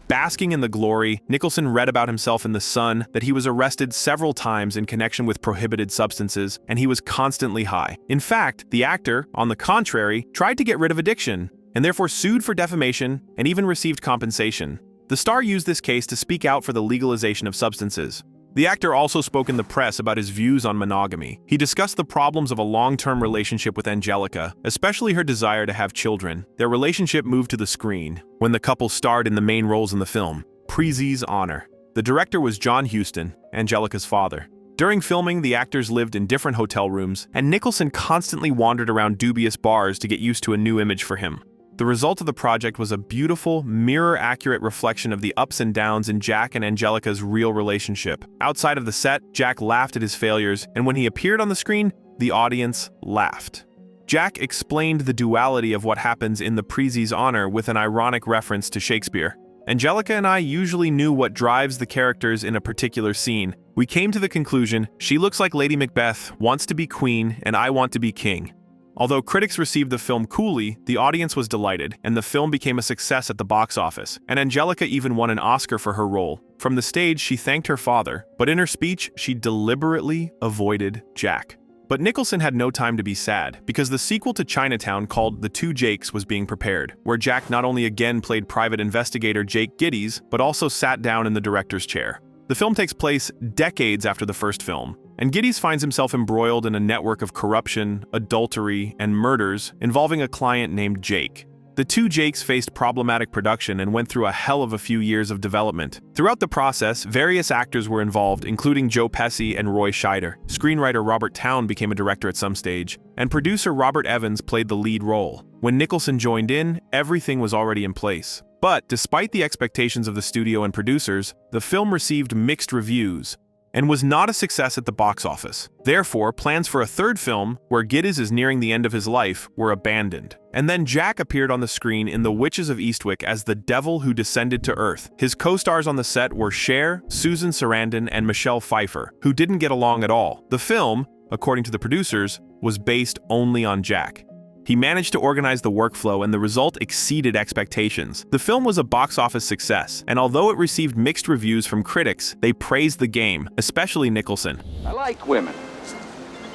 Basking in the glory, Nicholson read about himself in The Sun that he was arrested several times in connection with prohibited substances, and he was constantly high. In fact, the actor, on the contrary, tried to get rid of addiction, and therefore sued for defamation and even received compensation. The star used this case to speak out for the legalization of substances. The actor also spoke in the press about his views on monogamy. He discussed the problems of a long-term relationship with Angelica, especially her desire to have children. Their relationship moved to the screen when the couple starred in the main roles in the film, Prezi's Honor. The director was John Huston, Angelica's father. During filming, the actors lived in different hotel rooms, and Nicholson constantly wandered around dubious bars to get used to a new image for him. The result of the project was a beautiful, mirror-accurate reflection of the ups and downs in Jack and Angelica's real relationship. Outside of the set, Jack laughed at his failures, and when he appeared on the screen, the audience laughed. Jack explained the duality of what happens in the Prezi's Honor with an ironic reference to Shakespeare. Angelica and I usually knew what drives the characters in a particular scene. We came to the conclusion, she looks like Lady Macbeth, wants to be queen, and I want to be king. Although critics received the film coolly, the audience was delighted, and the film became a success at the box office, and Angelica even won an Oscar for her role. From the stage, she thanked her father, but in her speech, she deliberately avoided Jack. But Nicholson had no time to be sad, because the sequel to Chinatown called The Two Jakes was being prepared, where Jack not only again played private investigator Jake Gittes, but also sat down in the director's chair. The film takes place decades after the first film, and Gittes finds himself embroiled in a network of corruption, adultery, and murders involving a client named Jake. The Two Jakes faced problematic production and went through a hell of a few years of development. Throughout the process, various actors were involved, including Joe Pesci and Roy Scheider. Screenwriter Robert Towne became a director at some stage, and producer Robert Evans played the lead role. When Nicholson joined in, everything was already in place. But despite the expectations of the studio and producers, the film received mixed reviews and was not a success at the box office. Therefore, plans for a third film, where Gittes is nearing the end of his life, were abandoned. And then Jack appeared on the screen in The Witches of Eastwick as the devil who descended to Earth. His co-stars on the set were Cher, Susan Sarandon, and Michelle Pfeiffer, who didn't get along at all. The film, according to the producers, was based only on Jack. He managed to organize the workflow, and the result exceeded expectations. The film was a box office success, and although it received mixed reviews from critics, they praised the game, especially Nicholson. I like women.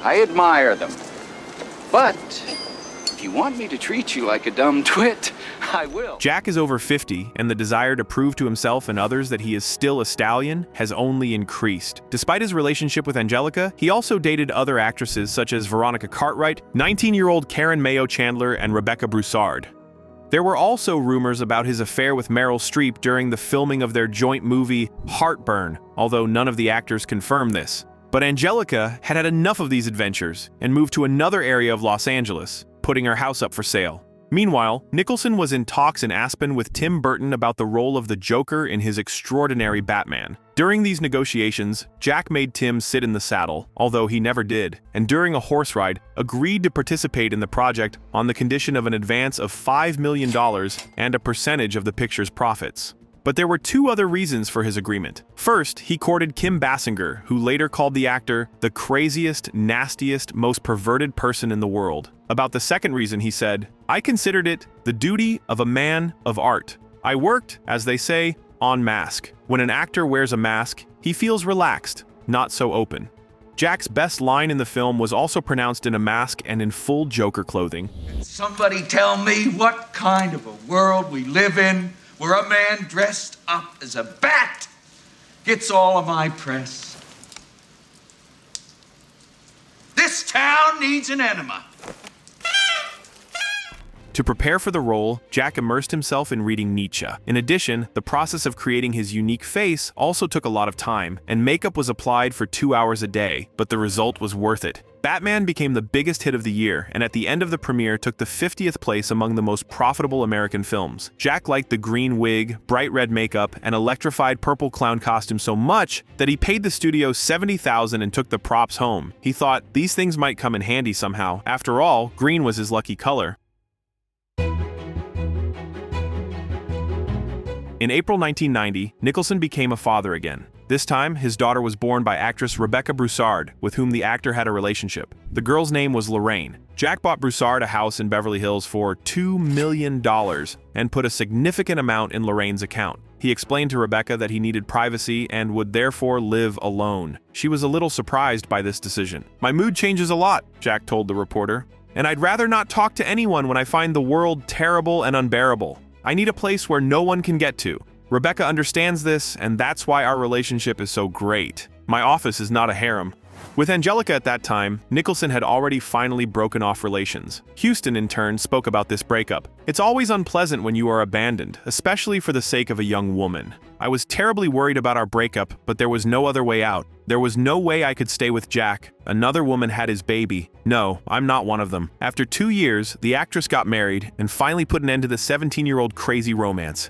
I admire them. But if you want me to treat you like a dumb twit, I will. Jack is over 50, and the desire to prove to himself and others that he is still a stallion has only increased. Despite his relationship with Angelica, he also dated other actresses such as Veronica Cartwright, 19-year-old Karen Mayo Chandler, and Rebecca Broussard. There were also rumors about his affair with Meryl Streep during the filming of their joint movie Heartburn, although none of the actors confirmed this. But Angelica had had enough of these adventures and moved to another area of Los Angeles, putting her house up for sale. Meanwhile, Nicholson was in talks in Aspen with Tim Burton about the role of the Joker in his extraordinary Batman. During these negotiations, Jack made Tim sit in the saddle, although he never did, and during a horse ride, agreed to participate in the project on the condition of an advance of $5 million and a percentage of the picture's profits. But there were two other reasons for his agreement. First, he courted Kim Basinger, who later called the actor the craziest, nastiest, most perverted person in the world. About the second reason, he said, "I considered it the duty of a man of art. I worked, as they say, on mask. When an actor wears a mask, he feels relaxed, not so open." Jack's best line in the film was also pronounced in a mask and in full Joker clothing. Somebody tell me what kind of a world we live in where a man dressed up as a bat gets all of my press. This town needs an enema. To prepare for the role, Jack immersed himself in reading Nietzsche. In addition, the process of creating his unique face also took a lot of time, and makeup was applied for 2 hours a day, but the result was worth it. Batman became the biggest hit of the year, and at the end of the premiere took the 50th place among the most profitable American films. Jack liked the green wig, bright red makeup, and electrified purple clown costume so much that he paid the studio $70,000 and took the props home. He thought these things might come in handy somehow. After all, green was his lucky color. In April 1990, Nicholson became a father again. This time, his daughter was born by actress Rebecca Broussard, with whom the actor had a relationship. The girl's name was Lorraine. Jack bought Broussard a house in Beverly Hills for $2 million and put a significant amount in Lorraine's account. He explained to Rebecca that he needed privacy and would therefore live alone. She was a little surprised by this decision. "My mood changes a lot," Jack told the reporter, "and I'd rather not talk to anyone when I find the world terrible and unbearable. I need a place where no one can get to." Rebecca understands this, and that's why our relationship is so great. My office is not a harem. With Angelica at that time, Nicholson had already finally broken off relations. Houston, in turn, spoke about this breakup. "It's always unpleasant when you are abandoned, especially for the sake of a young woman. I was terribly worried about our breakup, but there was no other way out. There was no way I could stay with Jack. Another woman had his baby. No, I'm not one of them." After 2 years, the actress got married and finally put an end to the 17-year-old crazy romance.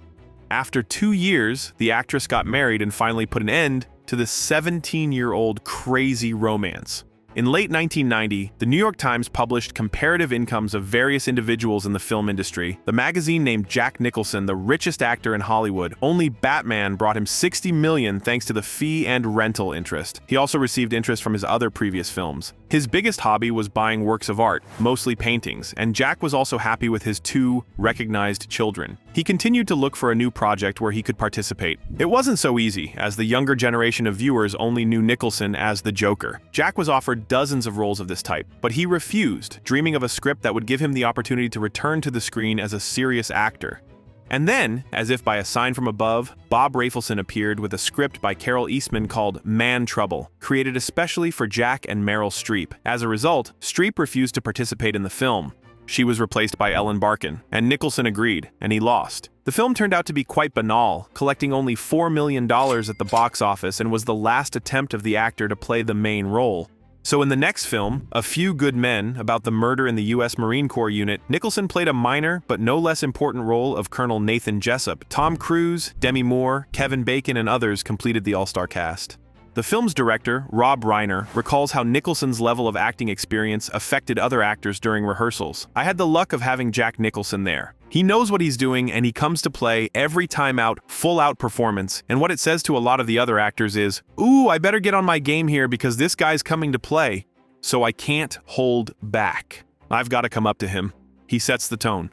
After 2 years, the actress got married and finally put an end to the 17-year-old crazy romance. In late 1990, the New York Times published comparative incomes of various individuals in the film industry. The magazine named Jack Nicholson the richest actor in Hollywood. Only Batman brought him $60 million thanks to the fee and rental interest. He also received interest from his other previous films. His biggest hobby was buying works of art, mostly paintings, and Jack was also happy with his 2 recognized children. He continued to look for a new project where he could participate. It wasn't so easy, as the younger generation of viewers only knew Nicholson as the Joker. Jack was offered dozens of roles of this type, but he refused, dreaming of a script that would give him the opportunity to return to the screen as a serious actor. And then, as if by a sign from above, Bob Rafelson appeared with a script by Carol Eastman called Man Trouble, created especially for Jack and Meryl Streep. As a result, Streep refused to participate in the film. She was replaced by Ellen Barkin, and Nicholson agreed, and he lost. The film turned out to be quite banal, collecting only $4 million at the box office and was the last attempt of the actor to play the main role. So in the next film, A Few Good Men, about the murder in the U.S. Marine Corps unit, Nicholson played a minor but no less important role of Colonel Nathan Jessup. Tom Cruise, Demi Moore, Kevin Bacon, and others completed the all-star cast. The film's director, Rob Reiner, recalls how Nicholson's level of acting experience affected other actors during rehearsals. "I had the luck of having Jack Nicholson there. He knows what he's doing and he comes to play every time out, full-out performance, and what it says to a lot of the other actors is, 'Ooh, I better get on my game here because this guy's coming to play, so I can't hold back. I've got to come up to him.' He sets the tone."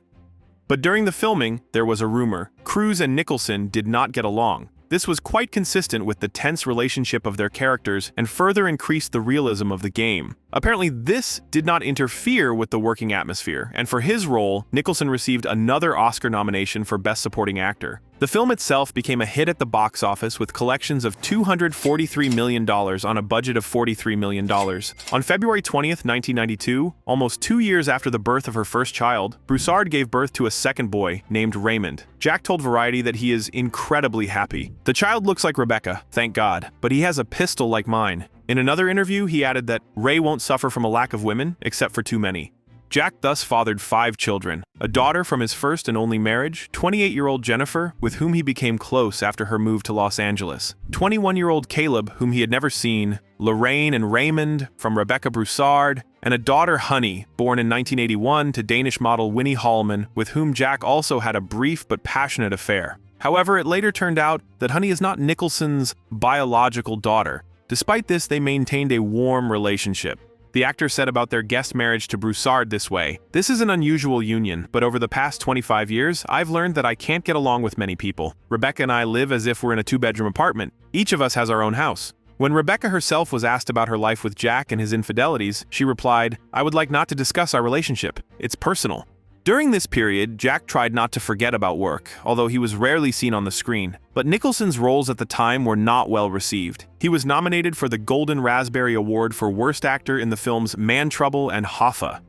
But during the filming, there was a rumor. Cruise and Nicholson did not get along. This was quite consistent with the tense relationship of their characters and further increased the realism of the game. Apparently, this did not interfere with the working atmosphere, and for his role, Nicholson received another Oscar nomination for Best Supporting Actor. The film itself became a hit at the box office with collections of $243 million on a budget of $43 million. On February 20th, 1992, almost 2 years after the birth of her first child, Broussard gave birth to a second boy named Raymond. Jack told Variety that he is incredibly happy. "The child looks like Rebecca, thank God, but he has a pistol like mine." In another interview, he added that Ray won't suffer from a lack of women, except for too many. Jack thus fathered 5 children, a daughter from his first and only marriage, 28-year-old Jennifer, with whom he became close after her move to Los Angeles, 21-year-old Caleb, whom he had never seen, Lorraine and Raymond from Rebecca Broussard, and a daughter, Honey, born in 1981 to Danish model Winnie Hallman, with whom Jack also had a brief but passionate affair. However, it later turned out that Honey is not Nicholson's biological daughter. Despite this, they maintained a warm relationship. The actor said about their guest marriage to Broussard this way, "This is an unusual union, but over the past 25 years, I've learned that I can't get along with many people. Rebecca and I live as if we're in a 2-bedroom apartment. Each of us has our own house." When Rebecca herself was asked about her life with Jack and his infidelities, she replied, "I would like not to discuss our relationship. It's personal." During this period, Jack tried not to forget about work, although he was rarely seen on the screen. But Nicholson's roles at the time were not well received. He was nominated for the Golden Raspberry Award for Worst Actor in the films Man Trouble and Hoffa.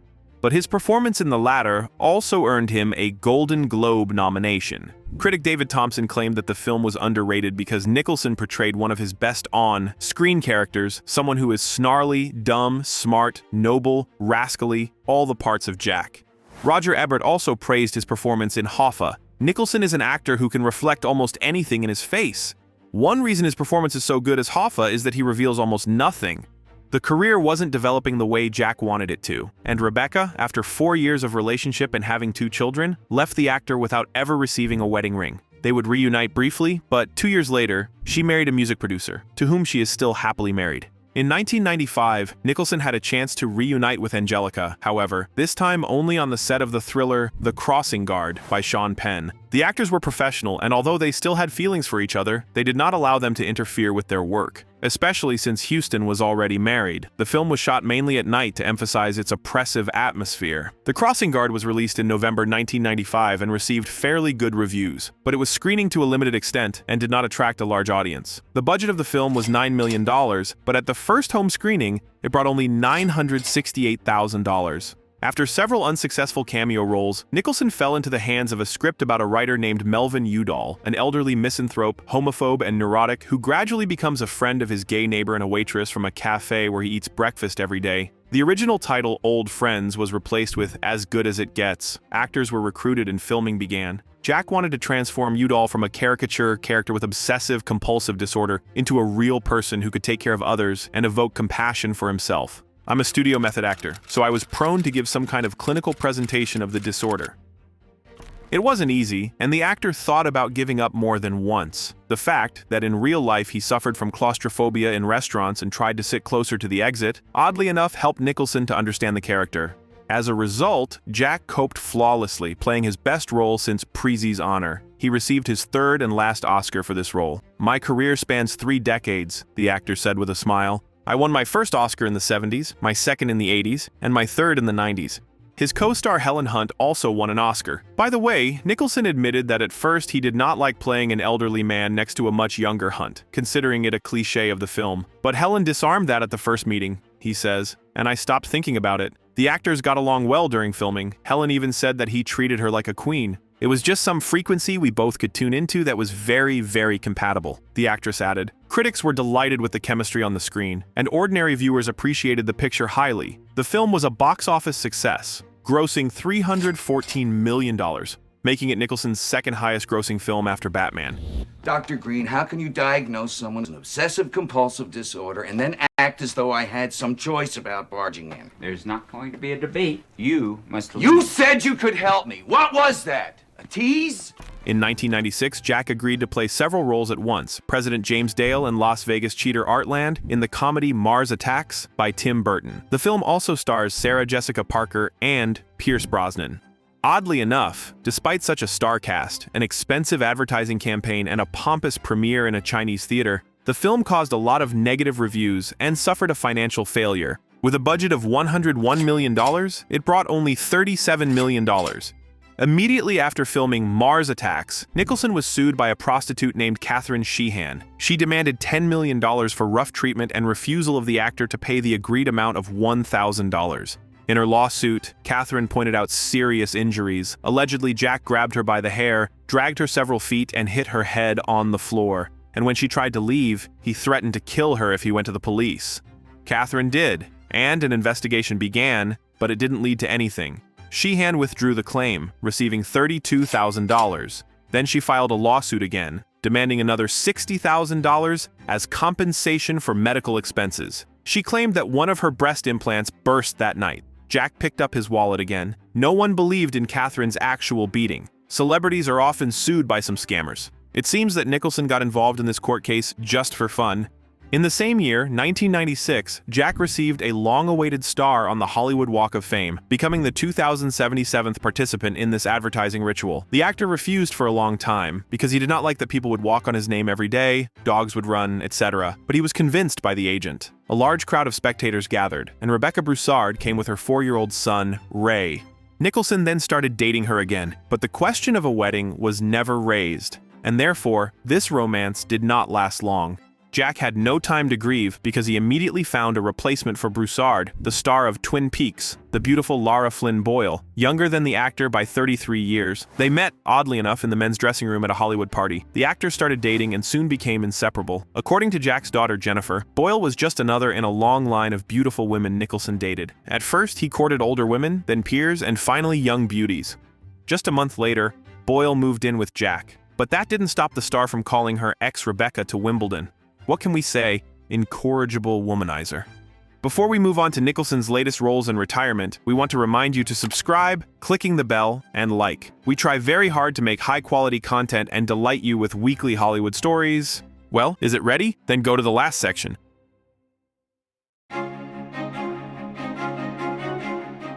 But his performance in the latter also earned him a Golden Globe nomination. Critic David Thompson claimed that the film was underrated because Nicholson portrayed one of his best on-screen characters, someone who is snarly, dumb, smart, noble, rascally, all the parts of Jack. Roger Ebert also praised his performance in Hoffa. Nicholson is an actor who can reflect almost anything in his face. One reason his performance is so good as Hoffa is that he reveals almost nothing. The career wasn't developing the way Jack wanted it to, and Rebecca, after 4 years of relationship and having 2 children, left the actor without ever receiving a wedding ring. They would reunite briefly, but 2 years later, she married a music producer, to whom she is still happily married. In 1995, Nicholson had a chance to reunite with Angelica, however, this time only on the set of the thriller The Crossing Guard by Sean Penn. The actors were professional, and although they still had feelings for each other, they did not allow them to interfere with their work, especially since Houston was already married. The film was shot mainly at night to emphasize its oppressive atmosphere. The Crossing Guard was released in November 1995 and received fairly good reviews, but it was screening to a limited extent and did not attract a large audience. The budget of the film was $9 million, but at the first home screening, it brought only $968,000. After several unsuccessful cameo roles, Nicholson fell into the hands of a script about a writer named Melvin Udall, an elderly misanthrope, homophobe, and neurotic who gradually becomes a friend of his gay neighbor and a waitress from a cafe where he eats breakfast every day. The original title, Old Friends, was replaced with As Good as It Gets. Actors were recruited and filming began. Jack wanted to transform Udall from a caricature character with obsessive-compulsive disorder into a real person who could take care of others and evoke compassion for himself. I'm a studio method actor, so I was prone to give some kind of clinical presentation of the disorder. It wasn't easy, and the actor thought about giving up more than once. The fact that in real life he suffered from claustrophobia in restaurants and tried to sit closer to the exit, oddly enough helped Nicholson to understand the character. As a result, Jack coped flawlessly, playing his best role since Preezy's Honor. He received his 3rd and last Oscar for this role. "My career spans 3 decades, the actor said with a smile. I won my first Oscar in the 70s, my second in the 80s, and my third in the 90s. His co-star Helen Hunt also won an Oscar. By the way, Nicholson admitted that at first he did not like playing an elderly man next to a much younger Hunt, considering it a cliché of the film. But Helen disarmed that at the first meeting, he says, and I stopped thinking about it. The actors got along well during filming. Helen even said that he treated her like a queen. It was just some frequency we both could tune into that was very, very compatible, the actress added. Critics were delighted with the chemistry on the screen, and ordinary viewers appreciated the picture highly. The film was a box office success, grossing $314 million, making it Nicholson's second highest grossing film after Batman. Dr. Green, how can you diagnose someone with an obsessive-compulsive disorder and then act as though I had some choice about barging in? There's not going to be a debate. You must leave. You said you could help me. What was that? A tease? In 1996, Jack agreed to play several roles at once, President James Dale in Las Vegas cheater Artland in the comedy Mars Attacks by Tim Burton. The film also stars Sarah Jessica Parker and Pierce Brosnan. Oddly enough, despite such a star cast, an expensive advertising campaign, and a pompous premiere in a Chinese theater, the film caused a lot of negative reviews and suffered a financial failure. With a budget of $101 million, it brought only $37 million. Immediately after filming Mars Attacks, Nicholson was sued by a prostitute named Catherine Sheehan. She demanded $10 million for rough treatment and refusal of the actor to pay the agreed amount of $1,000. In her lawsuit, Catherine pointed out serious injuries. Allegedly, Jack grabbed her by the hair, dragged her several feet, and hit her head on the floor. And when she tried to leave, he threatened to kill her if he went to the police. Catherine did, and an investigation began, but it didn't lead to anything. Sheehan withdrew the claim, receiving $32,000. Then she filed a lawsuit again, demanding another $60,000 as compensation for medical expenses. She claimed that one of her breast implants burst that night. Jack picked up his wallet again. No one believed in Catherine's actual beating. Celebrities are often sued by some scammers. It seems that Nicholson got involved in this court case just for fun. In the same year, 1996, Jack received a long-awaited star on the Hollywood Walk of Fame, becoming the 2077th participant in this advertising ritual. The actor refused for a long time, because he did not like that people would walk on his name every day, dogs would run, etc., but he was convinced by the agent. A large crowd of spectators gathered, and Rebecca Broussard came with her 4-year-old son, Ray. Nicholson then started dating her again, but the question of a wedding was never raised, and therefore, this romance did not last long. Jack had no time to grieve because he immediately found a replacement for Broussard, the star of Twin Peaks, the beautiful Lara Flynn Boyle, younger than the actor by 33 years. They met, oddly enough, in the men's dressing room at a Hollywood party. The actors started dating and soon became inseparable. According to Jack's daughter Jennifer, Boyle was just another in a long line of beautiful women Nicholson dated. At first, he courted older women, then peers, and finally young beauties. Just a month later, Boyle moved in with Jack. But that didn't stop the star from calling her ex-Rebecca to Wimbledon. What can we say? Incorrigible womanizer. Before we move on to Nicholson's latest roles in retirement, we want to remind you to subscribe, clicking the bell, and like. We try very hard to make high-quality content and delight you with weekly Hollywood stories. Well, is it ready? Then go to the last section.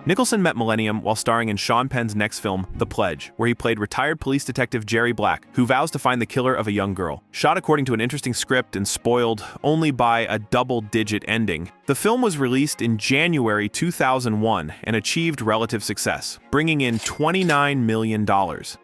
Nicholson met Millennium while starring in Sean Penn's next film, The Pledge, where he played retired police detective Jerry Black, who vows to find the killer of a young girl. Shot according to an interesting script and spoiled only by a double-digit ending, the film was released in January 2001 and achieved relative success, bringing in $29 million.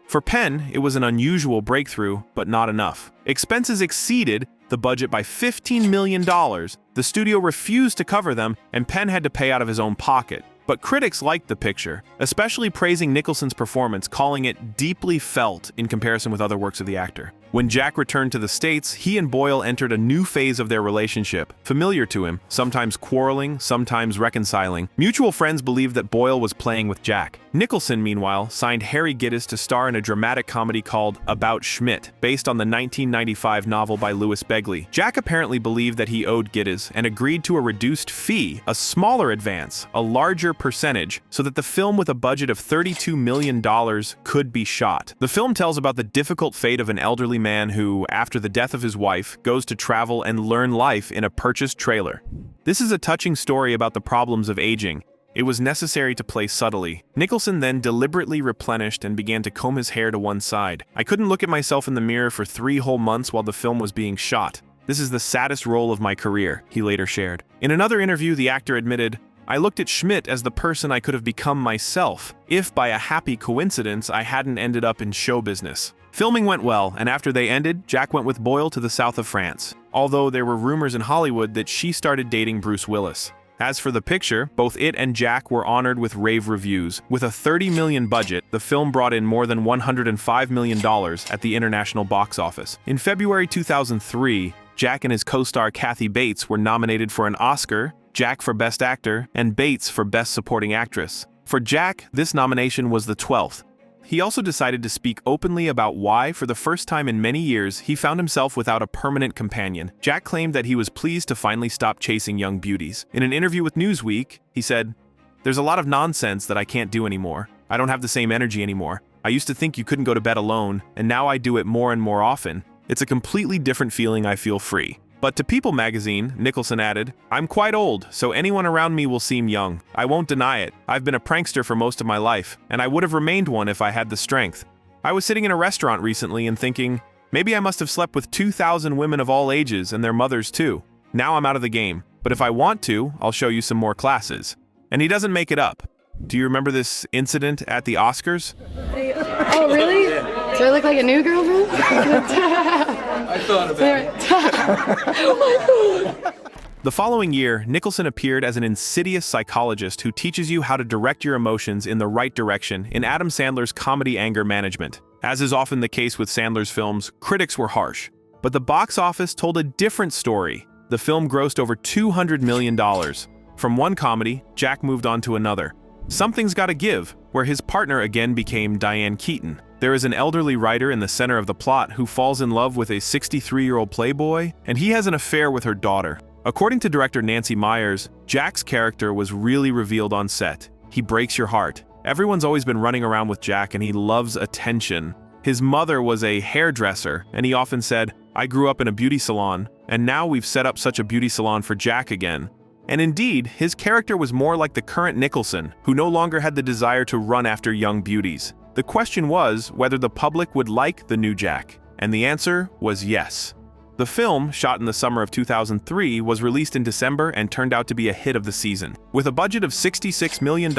For Penn, it was an unusual breakthrough, but not enough. Expenses exceeded the budget by $15 million. The studio refused to cover them, and Penn had to pay out of his own pocket. But critics liked the picture, especially praising Nicholson's performance, calling it deeply felt in comparison with other works of the actor. When Jack returned to the States, he and Boyle entered a new phase of their relationship, familiar to him, sometimes quarreling, sometimes reconciling. Mutual friends believed that Boyle was playing with Jack. Nicholson, meanwhile, signed Harry Gittes to star in a dramatic comedy called About Schmidt, based on the 1995 novel by Louis Begley. Jack apparently believed that he owed Gittes and agreed to a reduced fee, a smaller advance, a larger percentage, so that the film with a budget of $32 million could be shot. The film tells about the difficult fate of an elderly man who, after the death of his wife, goes to travel and learn life in a purchased trailer. This is a touching story about the problems of aging. It was necessary to play subtly. Nicholson then deliberately replenished and began to comb his hair to one side. I couldn't look at myself in the mirror for 3 whole months while the film was being shot. "This is the saddest role of my career," he later shared. In another interview, the actor admitted, "I looked at Schmidt as the person I could have become myself, if by a happy coincidence I hadn't ended up in show business." Filming went well, and after they ended, Jack went with Boyle to the south of France, although there were rumors in Hollywood that she started dating Bruce Willis. As for the picture, both it and Jack were honored with rave reviews. With a $30 million budget, the film brought in more than $105 million at the international box office. In February 2003, Jack and his co-star Kathy Bates were nominated for an Oscar, Jack for Best Actor, and Bates for Best Supporting Actress. For Jack, this nomination was the 12th. He also decided to speak openly about why, for the first time in many years, he found himself without a permanent companion. Jack claimed that he was pleased to finally stop chasing young beauties. In an interview with Newsweek, he said, "There's a lot of nonsense that I can't do anymore. I don't have the same energy anymore. I used to think you couldn't go to bed alone, and now I do it more and more often. It's a completely different feeling. I feel free." But to People magazine, Nicholson added, "I'm quite old, so anyone around me will seem young. I won't deny it. I've been a prankster for most of my life, and I would have remained one if I had the strength. I was sitting in a restaurant recently and thinking, maybe I must have slept with 2,000 women of all ages and their mothers too. Now I'm out of the game, but if I want to, I'll show you some more classes." And he doesn't make it up. Do you remember this incident at the Oscars? Oh, really? Do I look like a new girl, bro? I thought about it. The following year, Nicholson appeared as an insidious psychologist who teaches you how to direct your emotions in the right direction in Adam Sandler's comedy Anger Management. As is often the case with Sandler's films, critics were harsh. But the box office told a different story. The film grossed over $200 million. From one comedy, Jack moved on to another. Something's Gotta Give, where his partner again became Diane Keaton. There is an elderly writer in the center of the plot who falls in love with a 63-year-old playboy, and he has an affair with her daughter. According to director Nancy Meyers, Jack's character was really revealed on set. He breaks your heart. Everyone's always been running around with Jack, and he loves attention. His mother was a hairdresser, and he often said, "I grew up in a beauty salon, and now we've set up such a beauty salon for Jack again." And indeed, his character was more like the current Nicholson, who no longer had the desire to run after young beauties. The question was whether the public would like the new Jack, and the answer was yes. The film, shot in the summer of 2003, was released in December and turned out to be a hit of the season. With a budget of $66 million,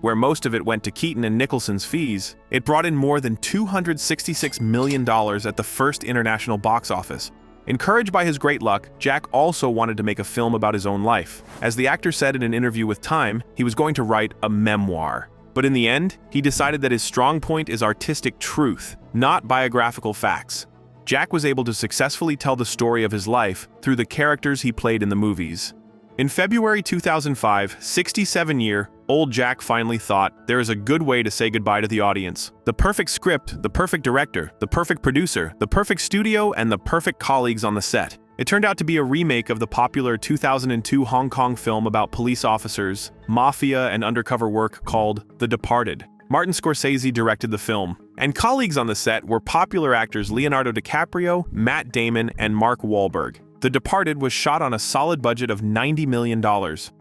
where most of it went to Keaton and Nicholson's fees, it brought in more than $266 million at the first international box office. Encouraged by his great luck, Jack also wanted to make a film about his own life. As the actor said in an interview with Time, he was going to write a memoir. But in the end, he decided that his strong point is artistic truth, not biographical facts. Jack was able to successfully tell the story of his life through the characters he played in the movies. In February 2005, 67-year-old Jack finally thought, there is a good way to say goodbye to the audience. The perfect script, the perfect director, the perfect producer, the perfect studio, and the perfect colleagues on the set. It turned out to be a remake of the popular 2002 Hong Kong film about police officers, mafia, and undercover work called The Departed. Martin Scorsese directed the film, and colleagues on the set were popular actors Leonardo DiCaprio, Matt Damon, and Mark Wahlberg. The Departed was shot on a solid budget of $90 million.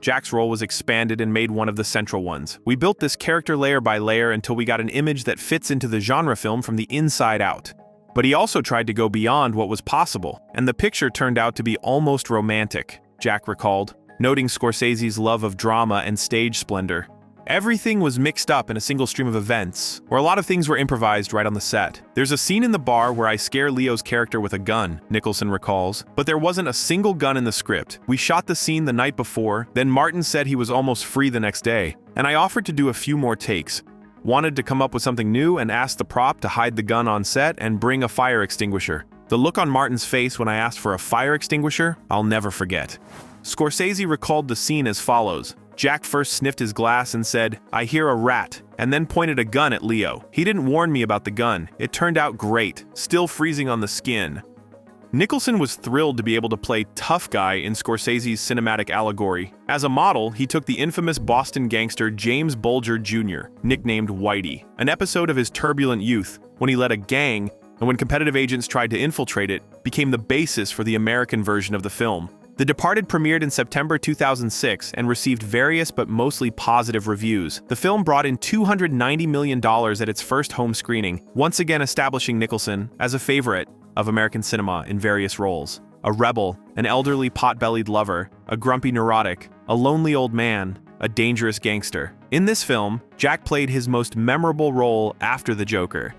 Jack's role was expanded and made one of the central ones. We built this character layer by layer until we got an image that fits into the genre film from the inside out. But he also tried to go beyond what was possible, and the picture turned out to be almost romantic, Jack recalled, noting Scorsese's love of drama and stage splendor. Everything was mixed up in a single stream of events, where a lot of things were improvised right on the set. There's a scene in the bar where I scare Leo's character with a gun, Nicholson recalls, but there wasn't a single gun in the script. We shot the scene the night before, then Martin said he was almost free the next day, and I offered to do a few more takes. Wanted to come up with something new and asked the prop to hide the gun on set and bring a fire extinguisher. The look on Martin's face when I asked for a fire extinguisher, I'll never forget. Scorsese recalled the scene as follows. Jack first sniffed his glass and said, "I hear a rat," and then pointed a gun at Leo. He didn't warn me about the gun. It turned out great, still freezing on the skin. Nicholson was thrilled to be able to play tough guy in Scorsese's cinematic allegory. As a model, he took the infamous Boston gangster James Bulger Jr., nicknamed Whitey, an episode of his turbulent youth when he led a gang and when competitive agents tried to infiltrate it, became the basis for the American version of the film. The Departed premiered in September 2006 and received various but mostly positive reviews. The film brought in $290 million at its first home screening, once again establishing Nicholson as a favorite of American cinema in various roles. a rebel, an elderly pot-bellied lover, a grumpy neurotic, a lonely old man, a dangerous gangster. In this film, Jack played his most memorable role after the Joker.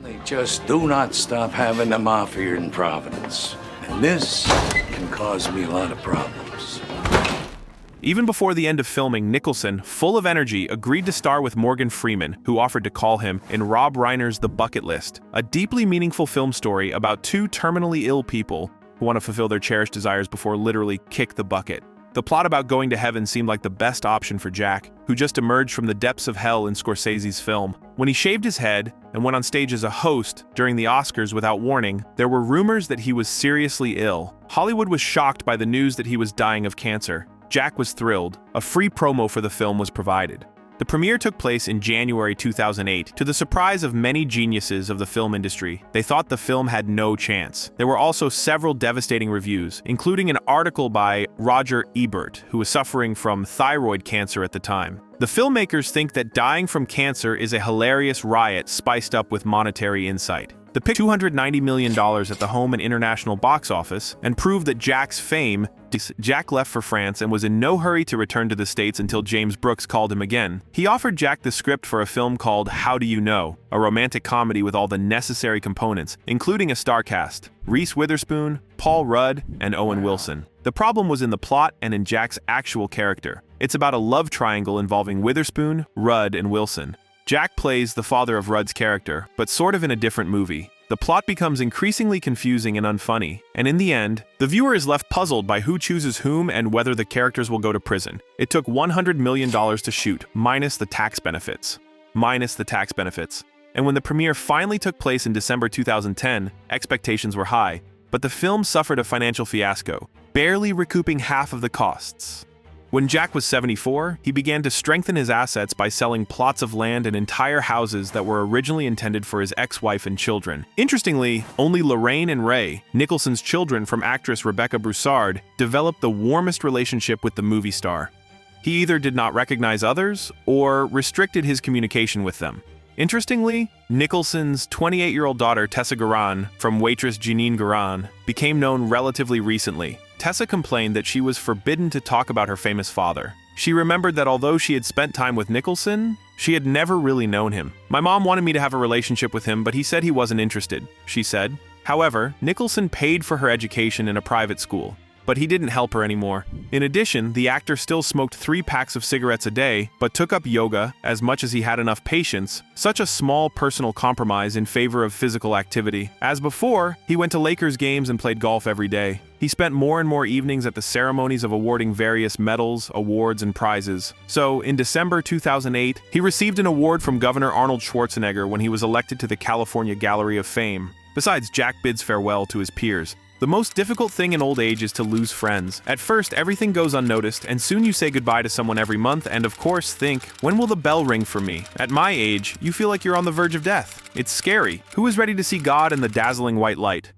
They just do not stop having the mafia in Providence. And this can cause me a lot of problems. Even before the end of filming, Nicholson, full of energy, agreed to star with Morgan Freeman, who offered to call him, in Rob Reiner's The Bucket List, a deeply meaningful film story about two terminally ill people who want to fulfill their cherished desires before literally kick the bucket. The plot about going to heaven seemed like the best option for Jack, who just emerged from the depths of hell in Scorsese's film. When he shaved his head and went on stage as a host during the Oscars without warning, there were rumors that he was seriously ill. Hollywood was shocked by the news that he was dying of cancer. Jack was thrilled. A free promo for the film was provided. The premiere took place in January 2008. To the surprise of many geniuses of the film industry, they thought the film had no chance. There were also several devastating reviews, including an article by Roger Ebert, who was suffering from thyroid cancer at the time. The filmmakers think that dying from cancer is a hilarious riot spiced up with monetary insight. The pick $290 million at the home and international box office and proved that Jack's fame. Jack left for France and was in no hurry to return to the States until James Brooks called him again. He offered Jack the script for a film called How Do You Know, a romantic comedy with all the necessary components, including a star cast: Reese Witherspoon, Paul Rudd, and Owen Wilson. The problem was in the plot and in Jack's actual character. It's about a love triangle involving Witherspoon, Rudd, and Wilson. Jack plays the father of Rudd's character, but sort of in a different movie. The plot becomes increasingly confusing and unfunny, and in the end, the viewer is left puzzled by who chooses whom and whether the characters will go to prison. It took $100 million to shoot, minus the tax benefits. And when the premiere finally took place in December 2010, expectations were high, but the film suffered a financial fiasco, barely recouping half of the costs. When Jack was 74, he began to strengthen his assets by selling plots of land and entire houses that were originally intended for his ex-wife and children. Interestingly, only Lorraine and Ray, Nicholson's children from actress Rebecca Broussard, developed the warmest relationship with the movie star. He either did not recognize others or restricted his communication with them. Interestingly, Nicholson's 28-year-old daughter Tessa Garan, from waitress Jeanine Garan, became known relatively recently. Tessa complained that she was forbidden to talk about her famous father. She remembered that although she had spent time with Nicholson, she had never really known him. "My mom wanted me to have a relationship with him, but he said he wasn't interested," she said. However, Nicholson paid for her education in a private school, but he didn't help her anymore. In addition, the actor still smoked 3 packs of cigarettes a day, but took up yoga as much as he had enough patience, such a small personal compromise in favor of physical activity. As before, he went to Lakers games and played golf every day. He spent more and more evenings at the ceremonies of awarding various medals, awards, and prizes. So, in December 2008, he received an award from Governor Arnold Schwarzenegger when he was elected to the California Gallery of Fame. Besides, Jack bids farewell to his peers. The most difficult thing in old age is to lose friends. At first, everything goes unnoticed, and soon you say goodbye to someone every month and, of course, think, when will the bell ring for me? At my age, you feel like you're on the verge of death. It's scary. Who is ready to see God in the dazzling white light?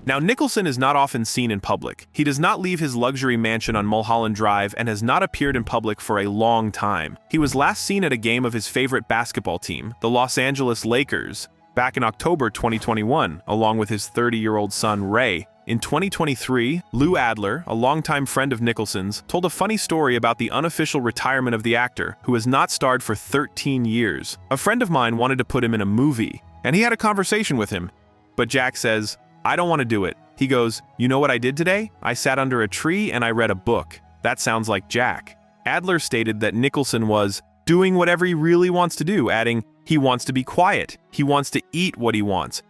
Now, Nicholson is not often seen in public. He does not leave his luxury mansion on Mulholland Drive and has not appeared in public for a long time. He was last seen at a game of his favorite basketball team, the Los Angeles Lakers, back in October 2021, along with his 30-year-old son, Ray. In 2023, Lou Adler, a longtime friend of Nicholson's, told a funny story about the unofficial retirement of the actor, who has not starred for 13 years. A friend of mine wanted to put him in a movie, and he had a conversation with him. But Jack says, "I don't want to do it." He goes, "You know what I did today? I sat under a tree and I read a book." That sounds like Jack. Adler stated that Nicholson was doing whatever he really wants to do, adding, he wants to be quiet, he wants to eat what he wants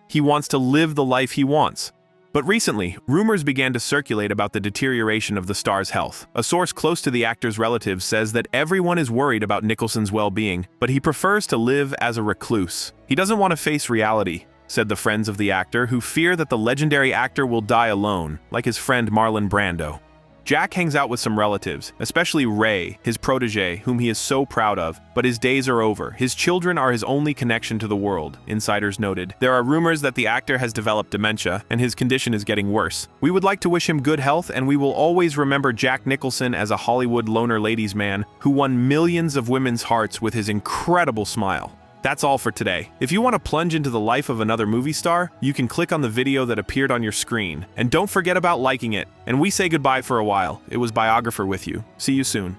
to live the life he wants. But recently, rumors began to circulate about the deterioration of the star's health. A source close to the actor's relatives says that everyone is worried about Nicholson's well-being, but he prefers to live as a recluse. He doesn't want to face reality, said the friends of the actor, who fear that the legendary actor will die alone, like his friend Marlon Brando. Jack hangs out with some relatives, especially Ray, his protege, whom he is so proud of, but his days are over. His children are his only connection to the world, insiders noted. There are rumors that the actor has developed dementia, and his condition is getting worse. We would like to wish him good health, and we will always remember Jack Nicholson as a Hollywood loner ladies' man who won millions of women's hearts with his incredible smile. That's all for today. If you want to plunge into the life of another movie star, you can click on the video that appeared on your screen. And don't forget about liking it. And we say goodbye for a while. It was Biographer with you. See you soon.